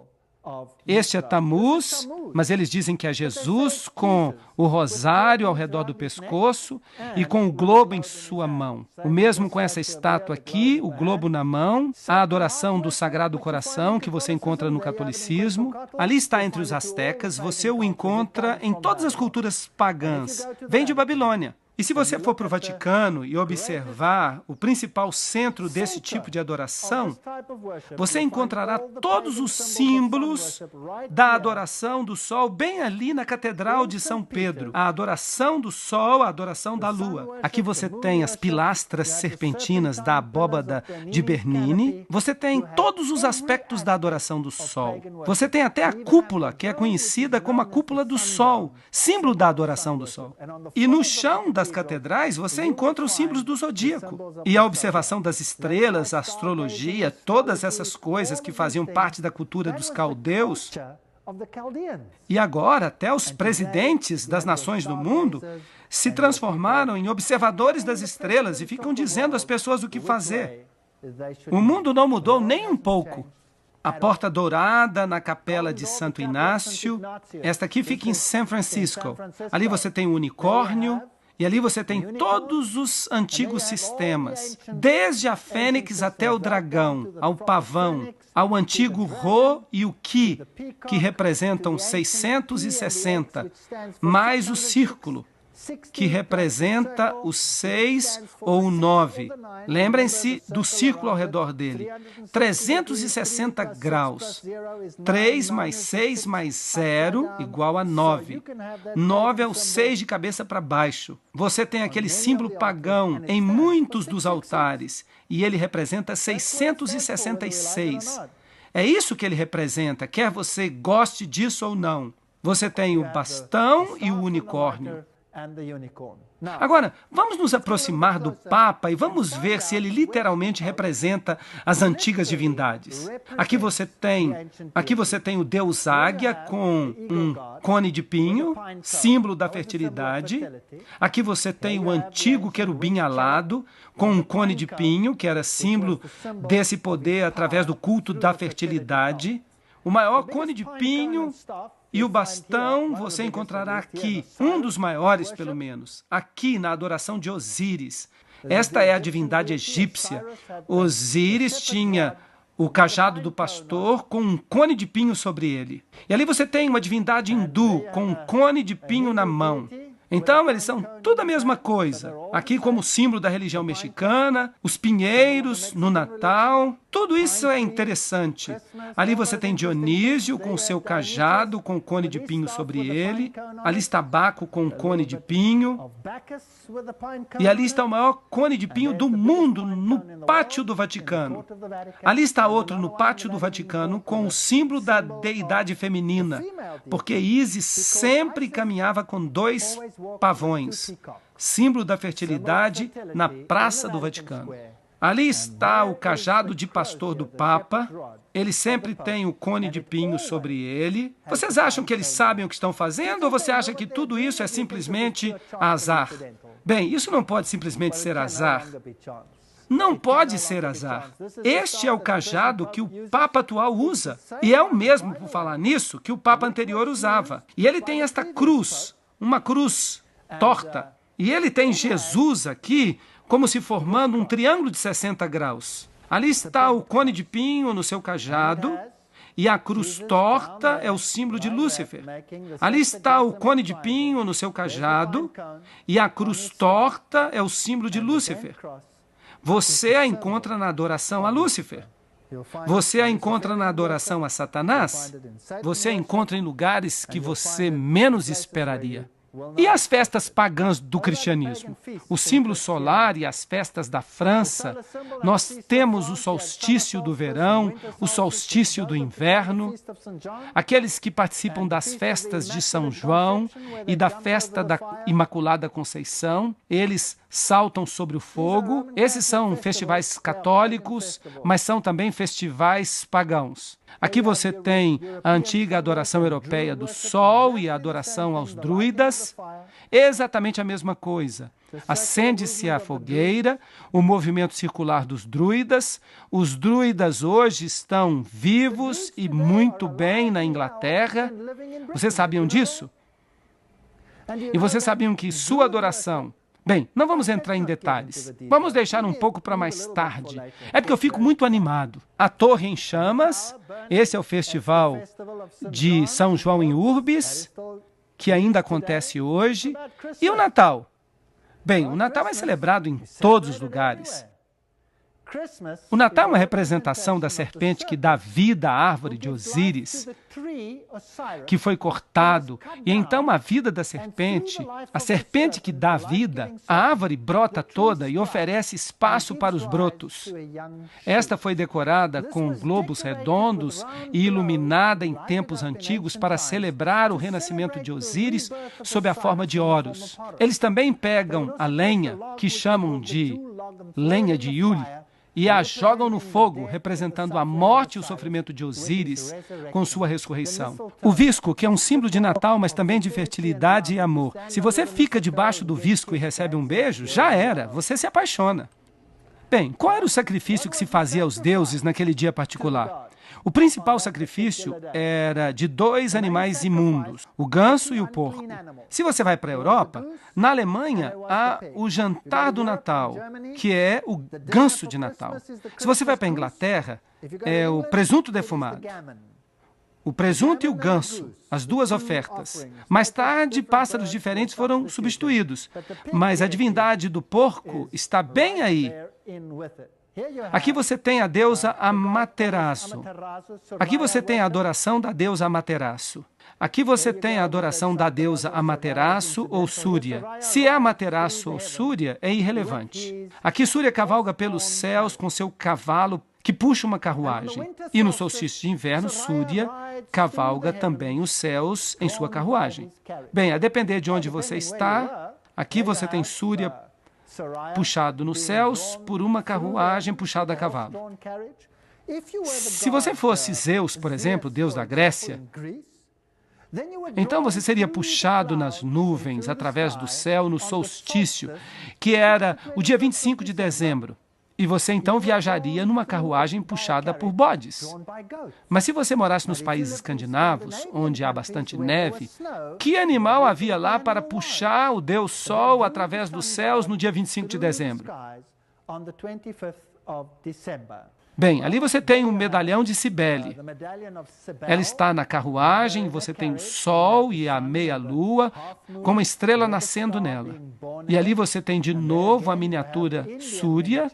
Este é Tammuz, mas eles dizem que é Jesus com o rosário ao redor do pescoço e com o globo em sua mão. O mesmo com essa estátua aqui, o globo na mão, a adoração do Sagrado Coração que você encontra no catolicismo. Ali está entre os astecas, você o encontra em todas as culturas pagãs. Vem de Babilônia. E se você for para o Vaticano e observar o principal centro desse tipo de adoração, você encontrará todos os símbolos da adoração do Sol bem ali na Catedral de São Pedro. A adoração do Sol, a adoração da Lua. Aqui você tem as pilastras serpentinas da abóbada de Bernini. Você tem todos os aspectos da adoração do Sol. Você tem até a cúpula, que é conhecida como a cúpula do Sol, símbolo da adoração do Sol. E no chão das catedrais, você encontra os símbolos do zodíaco. E a observação das estrelas, a astrologia, todas essas coisas que faziam parte da cultura dos caldeus. E agora, até os presidentes das nações do mundo se transformaram em observadores das estrelas e ficam dizendo às pessoas o que fazer. O mundo não mudou nem um pouco. A Porta Dourada na Capela de Santo Inácio, esta aqui fica em São Francisco. Ali você tem o unicórnio, e ali você tem todos os antigos sistemas, desde a fênix até o dragão, ao pavão, ao antigo Rho e o Ki, que representam 660, mais o círculo, que representa o 6 ou o 9. Lembrem-se do círculo ao redor dele. 360 graus. 3 mais 6 mais 0 igual a 9. 9 é o 6 de cabeça para baixo. Você tem aquele símbolo pagão em muitos dos altares, e ele representa 666. É isso que ele representa, quer você goste disso ou não. Você tem o bastão e o unicórnio. Agora, vamos nos aproximar do Papa e vamos ver se ele literalmente representa as antigas divindades. Aqui você tem o Deus Águia com um cone de pinho, símbolo da fertilidade. Aqui você tem o antigo querubim alado com um cone de pinho, que era símbolo desse poder através do culto da fertilidade. O maior cone de pinho e o bastão você encontrará aqui, um dos maiores, pelo menos, aqui na adoração de Osíris. Esta é a divindade egípcia. Osíris tinha o cajado do pastor com um cone de pinho sobre ele. E ali você tem uma divindade hindu com um cone de pinho na mão. Então, eles são tudo a mesma coisa. Aqui como símbolo da religião mexicana, os pinheiros no Natal, tudo isso é interessante. Ali você tem Dionísio com o seu cajado, com o cone de pinho sobre ele. Ali está Baco com o cone de pinho. E ali está o maior cone de pinho do mundo, no pátio do Vaticano. Ali está outro no pátio do Vaticano com o símbolo da deidade feminina, porque Ísis sempre caminhava com 2 pavões, símbolo da fertilidade na Praça do Vaticano. Ali está o cajado de pastor do Papa. Ele sempre tem o cone de pinho sobre ele. Vocês acham que eles sabem o que estão fazendo ou você acha que tudo isso é simplesmente azar? Bem, isso não pode simplesmente ser azar. Não pode ser azar. Este é o cajado que o Papa atual usa. E é o mesmo, por falar nisso, que o Papa anterior usava. E ele tem esta cruz, uma cruz torta. E ele tem Jesus aqui como se formando um triângulo de 60 graus. Ali está o cone de pinho no seu cajado. E a cruz torta é o símbolo de Lúcifer. Ali está o cone de pinho no seu cajado. E a cruz torta é o símbolo de Lúcifer. Você a encontra na adoração a Lúcifer. Você a encontra na adoração a Satanás. Você a encontra em lugares que você menos esperaria. E as festas pagãs do cristianismo? O símbolo solar e as festas da França. Nós temos o solstício do verão, o solstício do inverno. Aqueles que participam das festas de São João e da festa da Imaculada Conceição, eles saltam sobre o fogo. Esses são festivais católicos, mas são também festivais pagãos. Aqui você tem a antiga adoração europeia do sol e a adoração aos druidas. Exatamente a mesma coisa. Acende-se a fogueira, o movimento circular dos druidas. Os druidas hoje estão vivos e muito bem na Inglaterra. Vocês sabiam disso? E vocês sabiam que sua adoração... Bem, não vamos entrar em detalhes. Vamos deixar um pouco para mais tarde. É porque eu fico muito animado. A Torre em Chamas, esse é o festival de São João em Urbis, que ainda acontece hoje. E o Natal? Bem, o Natal é celebrado em todos os lugares. O Natal é uma representação da serpente que dá vida à árvore de Osíris, que foi cortado, e então a vida da serpente, a serpente que dá vida, a árvore brota toda e oferece espaço para os brotos. Esta foi decorada com globos redondos e iluminada em tempos antigos para celebrar o renascimento de Osíris sob a forma de Horus. Eles também pegam a lenha, que chamam de lenha de Yule, e a jogam no fogo, representando a morte e o sofrimento de Osíris com sua ressurreição. O visco, que é um símbolo de Natal, mas também de fertilidade e amor. Se você fica debaixo do visco e recebe um beijo, já era, você se apaixona. Bem, qual era o sacrifício que se fazia aos deuses naquele dia particular? O principal sacrifício era de 2 animais imundos, o ganso e o porco. Se você vai para a Europa, na Alemanha há o jantar do Natal, que é o ganso de Natal. Se você vai para a Inglaterra, é o presunto defumado. O presunto e o ganso, as 2 ofertas. Mais tarde, pássaros diferentes foram substituídos, mas a divindade do porco está bem aí. Aqui você tem a deusa Amaterasu. Aqui você tem a adoração da deusa Amaterasu. Aqui você tem a adoração da deusa Amaterasu ou Súria. Se é Amaterasu ou Súria, é irrelevante. Aqui Súria cavalga pelos céus com seu cavalo que puxa uma carruagem. E no solstício de inverno, Súria cavalga também os céus em sua carruagem. Bem, a depender de onde você está, Aqui você tem Súria puxado nos céus por uma carruagem puxada a cavalo. Se você fosse Zeus, por exemplo, deus da Grécia, então você seria puxado nas nuvens através do céu no solstício, que era o dia 25 de dezembro. E você então viajaria numa carruagem puxada por bodes. Mas se você morasse nos países escandinavos, onde há bastante neve, que animal havia lá para puxar o Deus Sol através dos céus no dia 25 de dezembro? Bem, ali você tem um medalhão de Cibele. Ela está na carruagem, você tem o sol e a meia-lua, com uma estrela nascendo nela. E ali você tem de novo a miniatura Súria.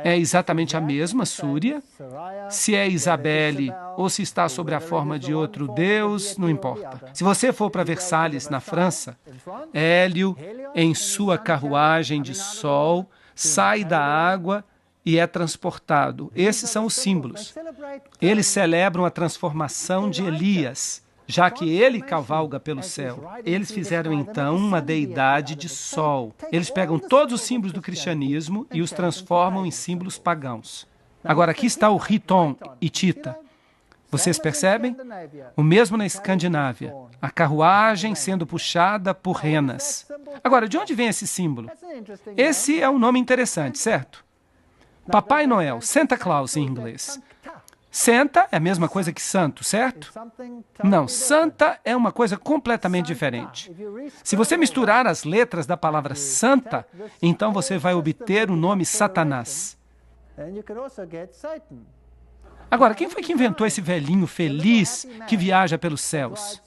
É exatamente a mesma Súria. Se é Isabelle ou se está sobre a forma de outro deus, não importa. Se você for para Versalhes, na França, Hélio, em sua carruagem de sol, sai da água e é transportado. Esses são os símbolos. Eles celebram a transformação de Elias, já que ele cavalga pelo céu. Eles fizeram então uma deidade de sol. Eles pegam todos os símbolos do cristianismo e os transformam em símbolos pagãos. Agora, aqui está o Riton e Tita. Vocês percebem? O mesmo na Escandinávia. A carruagem sendo puxada por renas. Agora, de onde vem esse símbolo? Esse é um nome interessante, certo? Papai Noel, Santa Claus em inglês. Santa é a mesma coisa que santo, certo? Não, santa é uma coisa completamente diferente. Se você misturar as letras da palavra santa, então você vai obter o nome Satanás. Agora, quem foi que inventou esse velhinho feliz que viaja pelos céus?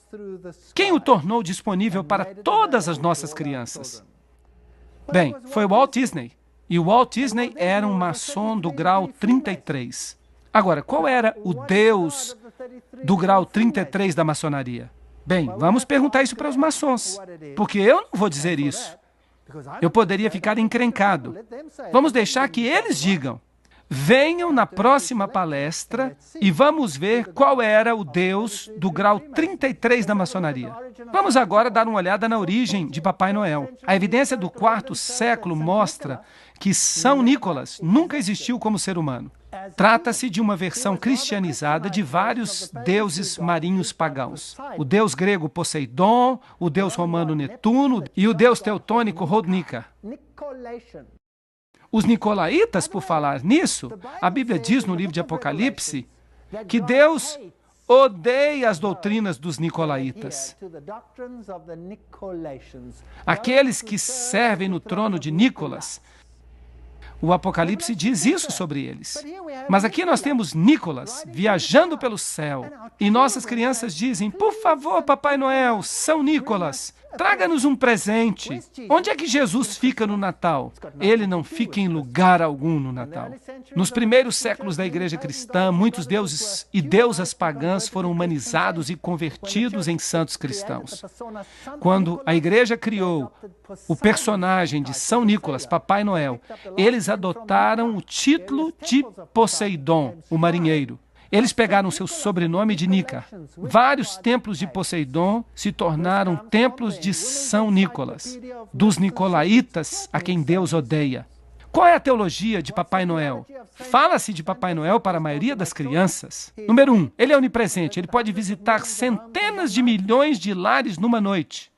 Quem o tornou disponível para todas as nossas crianças? Bem, foi o Walt Disney. E o Walt Disney era um maçom do grau 33. Agora, qual era o Deus do grau 33 da maçonaria? Bem, vamos perguntar isso para os maçons, porque eu não vou dizer isso. Eu poderia ficar encrencado. Vamos deixar que eles digam. Venham na próxima palestra e vamos ver qual era o Deus do grau 33 da maçonaria. Vamos agora dar uma olhada na origem de Papai Noel. A evidência do quarto século mostra que São Nicolas nunca existiu como ser humano. Trata-se de uma versão cristianizada de vários deuses marinhos pagãos. O deus grego Poseidon, o deus romano Netuno e o deus teutônico Rodnica. Os nicolaítas, por falar nisso, a Bíblia diz no livro de Apocalipse que Deus odeia as doutrinas dos nicolaítas. Aqueles que servem no trono de Nicolas. O Apocalipse diz isso sobre eles. Mas aqui nós temos Nicolas viajando pelo céu. E nossas crianças dizem, por favor, Papai Noel, São Nicolas, traga-nos um presente. Onde é que Jesus fica no Natal? Ele não fica em lugar algum no Natal. Nos primeiros séculos da igreja cristã, muitos deuses e deusas pagãs foram humanizados e convertidos em santos cristãos. Quando a igreja criou o personagem de São Nicolas, Papai Noel, eles adotaram o título de Poseidon, o marinheiro. Eles pegaram seu sobrenome de Nica. Vários templos de Poseidon se tornaram templos de São Nicolas, dos nicolaítas, a quem Deus odeia. Qual é a teologia de Papai Noel? Fala-se de Papai Noel para a maioria das crianças. Número 1, ele é onipresente, ele pode visitar centenas de milhões de lares numa noite.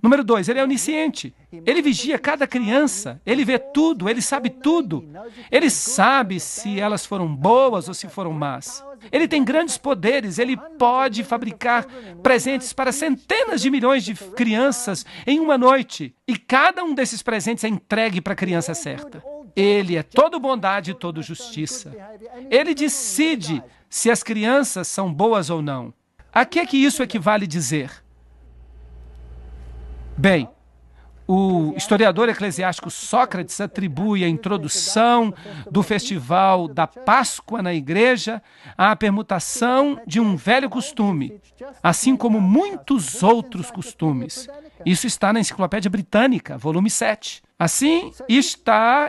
Número 2, ele é onisciente. Ele vigia cada criança, ele vê tudo, ele sabe tudo. Ele sabe se elas foram boas ou se foram más. Ele tem grandes poderes, ele pode fabricar presentes para centenas de milhões de crianças em uma noite. E cada um desses presentes é entregue para a criança certa. Ele é todo bondade e todo justiça. Ele decide se as crianças são boas ou não. A que é que isso equivale dizer? Bem, o historiador eclesiástico Sócrates atribui a introdução do festival da Páscoa na igreja à permutação de um velho costume, assim como muitos outros costumes. Isso está na Enciclopédia Britânica, volume 7. Assim,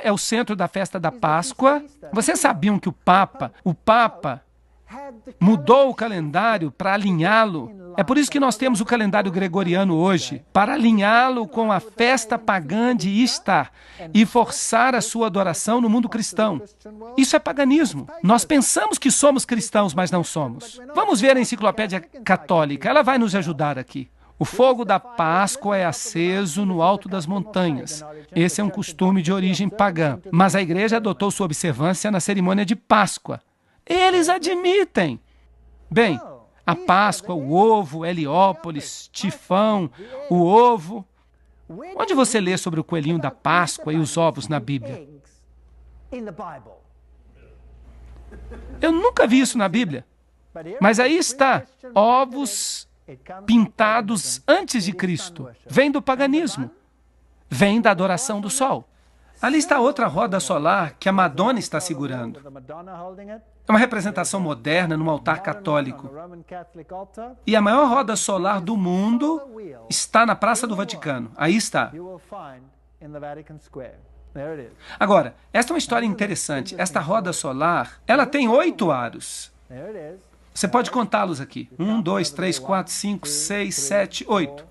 é o centro da festa da Páscoa. Vocês sabiam que o Papa mudou o calendário para alinhá-lo É por isso que nós temos o calendário gregoriano hoje, para alinhá-lo com a festa pagã de Istar e forçar a sua adoração no mundo cristão. Isso é paganismo. Nós pensamos que somos cristãos, mas não somos. Vamos ver a enciclopédia católica, ela vai nos ajudar aqui. O fogo da Páscoa é aceso no alto das montanhas. Esse é um costume de origem pagã, mas a igreja adotou sua observância na cerimônia de Páscoa. Eles admitem. Bem, a Páscoa, o ovo, Heliópolis, Tifão, o ovo. Onde você lê sobre o coelhinho da Páscoa e os ovos na Bíblia? Eu nunca vi isso na Bíblia. Mas aí está, ovos pintados antes de Cristo. Vem do paganismo. Vem da adoração do sol. Ali está outra roda solar que a Madonna está segurando. É uma representação moderna num altar católico. E a maior roda solar do mundo está na Praça do Vaticano. Aí está. Agora, esta é uma história interessante. Esta roda solar, ela tem 8 aros. Você pode contá-los aqui. 1, 2, 3, 4, 5, 6, 7, 8.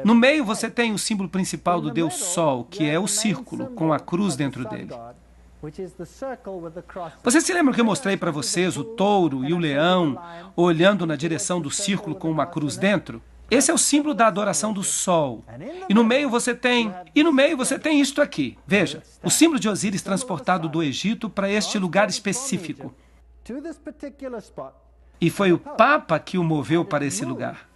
No meio você tem o símbolo principal do Deus Sol, que é o círculo, com a cruz dentro dele. Vocês se lembram que eu mostrei para vocês o touro e o leão olhando na direção do círculo com uma cruz dentro? Esse é o símbolo da adoração do Sol. E no meio você tem isto aqui. Veja, o símbolo de Osíris transportado do Egito para este lugar específico. E foi o Papa que o moveu para esse lugar.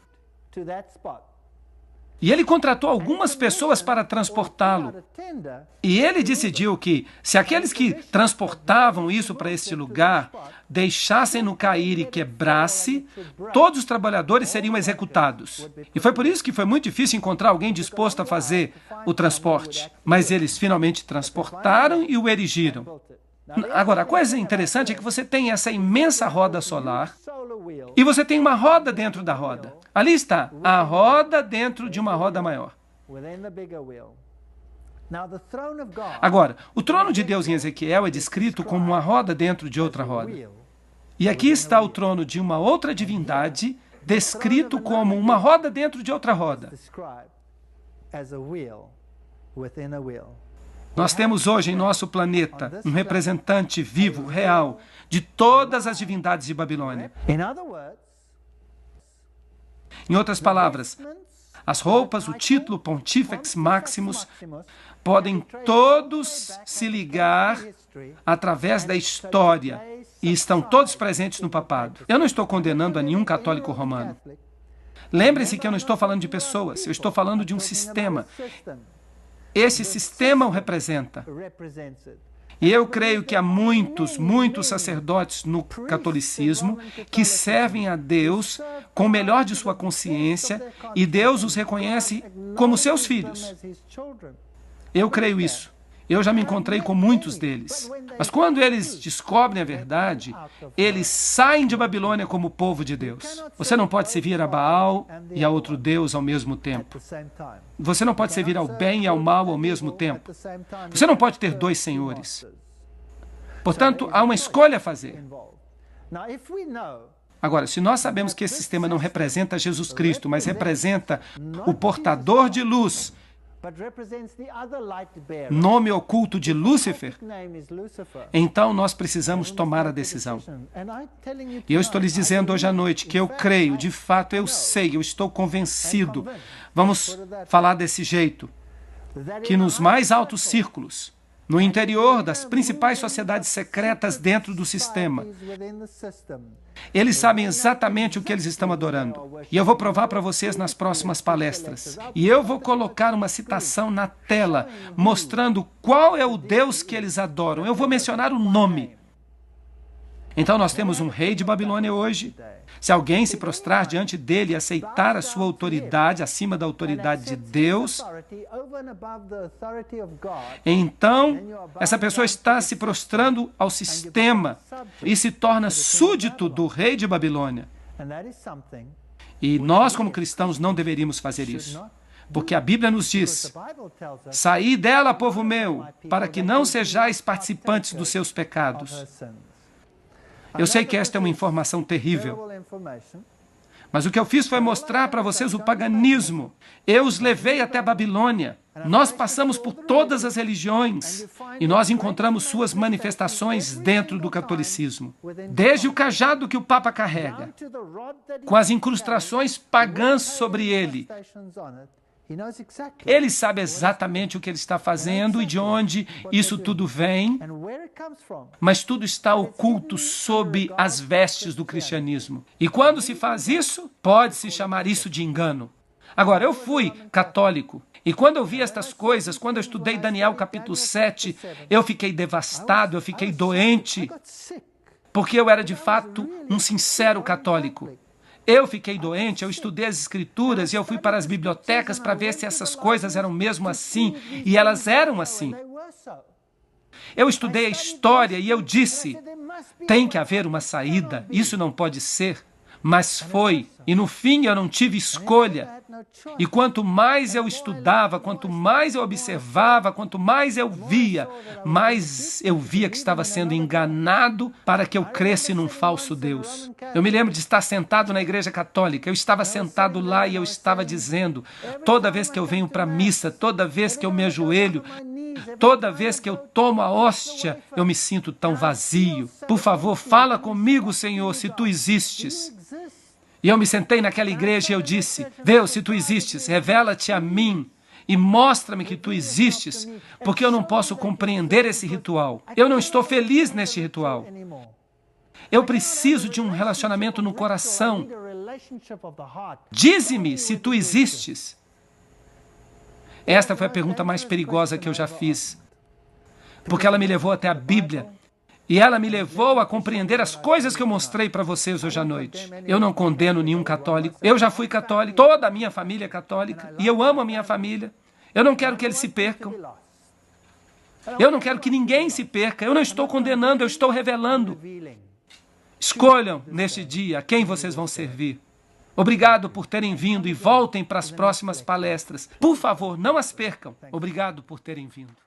E ele contratou algumas pessoas para transportá-lo. E ele decidiu que, se aqueles que transportavam isso para esse lugar deixassem-no cair e quebrasse, todos os trabalhadores seriam executados. E foi por isso que foi muito difícil encontrar alguém disposto a fazer o transporte. Mas eles finalmente transportaram e o erigiram. Agora, a coisa interessante é que você tem essa imensa roda solar e você tem uma roda dentro da roda. Ali está, a roda dentro de uma roda maior. Agora, o trono de Deus em Ezequiel é descrito como uma roda dentro de outra roda. E aqui está o trono de uma outra divindade, descrito como uma roda dentro de outra roda. Nós temos hoje em nosso planeta um representante vivo, real, de todas as divindades de Babilônia. Em outras palavras, as roupas, o título Pontifex Maximus, podem todos se ligar através da história e estão todos presentes no papado. Eu não estou condenando a nenhum católico romano. Lembre-se que eu não estou falando de pessoas, eu estou falando de um sistema. Esse sistema o representa. E eu creio que há muitos sacerdotes no catolicismo que servem a Deus com o melhor de sua consciência e Deus os reconhece como seus filhos. Eu creio isso. Eu já me encontrei com muitos deles. Mas quando eles descobrem a verdade, eles saem de Babilônia como povo de Deus. Você não pode servir a Baal e a outro Deus ao mesmo tempo. Você não pode servir ao bem e ao mal ao mesmo tempo. Você não pode ter 2 senhores. Portanto, há uma escolha a fazer. Agora, se nós sabemos que esse sistema não representa Jesus Cristo, mas representa o portador de luz, nome oculto de Lúcifer, então nós precisamos tomar a decisão. E eu estou lhes dizendo hoje à noite que eu creio, de fato eu sei, eu estou convencido. Vamos falar desse jeito, que nos mais altos círculos, no interior das principais sociedades secretas dentro do sistema, eles sabem exatamente o que eles estão adorando. E eu vou provar para vocês nas próximas palestras. E eu vou colocar uma citação na tela, mostrando qual é o Deus que eles adoram. Eu vou mencionar o nome. Então nós temos um rei de Babilônia hoje. Se alguém se prostrar diante dele e aceitar a sua autoridade acima da autoridade de Deus, então essa pessoa está se prostrando ao sistema e se torna súdito do rei de Babilônia. E nós, como cristãos, não deveríamos fazer isso. Porque a Bíblia nos diz: saí dela, povo meu, para que não sejais participantes dos seus pecados. Eu sei que esta é uma informação terrível, Mas o que eu fiz foi mostrar para vocês o paganismo. Eu os levei até a Babilônia. Nós passamos por todas as religiões e nós encontramos suas manifestações dentro do catolicismo. Desde o cajado que o Papa carrega, com as incrustações pagãs sobre ele. Ele sabe exatamente o que ele está fazendo e de onde isso tudo vem, mas tudo está oculto sob as vestes do cristianismo. E quando se faz isso, pode-se chamar isso de engano. Agora, eu fui católico, e quando eu vi estas coisas, quando eu estudei Daniel capítulo 7, eu fiquei devastado, eu fiquei doente, porque eu era de fato um sincero católico. Eu fiquei doente, eu estudei as escrituras e eu fui para as bibliotecas para ver se essas coisas eram mesmo assim, e elas eram assim. Eu estudei a história e eu disse, tem que haver uma saída, isso não pode ser. Mas foi, e no fim eu não tive escolha. E quanto mais eu estudava, quanto mais eu observava, quanto mais eu via, mais eu via que estava sendo enganado para que eu cresce num falso Deus. Eu me lembro de estar sentado na igreja católica, eu estava sentado lá e eu estava dizendo, toda vez que eu venho para a missa, toda vez que eu me ajoelho, toda vez que eu tomo a hóstia, eu me sinto tão vazio. Por favor, fala comigo, Senhor, se tu existes. E eu me sentei naquela igreja e eu disse, Deus, se tu existes, revela-te a mim e mostra-me que tu existes, porque eu não posso compreender esse ritual. Eu não estou feliz neste ritual. Eu preciso de um relacionamento no coração. Dize-me se tu existes. Esta foi a pergunta mais perigosa que eu já fiz, porque ela me levou até a Bíblia. E ela me levou a compreender as coisas que eu mostrei para vocês hoje à noite. Eu não condeno nenhum católico. Eu já fui católico, toda a minha família é católica, e eu amo a minha família. Eu não quero que eles se percam. Eu não quero que ninguém se perca. Eu não estou condenando, eu estou revelando. Escolham neste dia a quem vocês vão servir. Obrigado por terem vindo e voltem para as próximas palestras. Por favor, não as percam. Obrigado por terem vindo.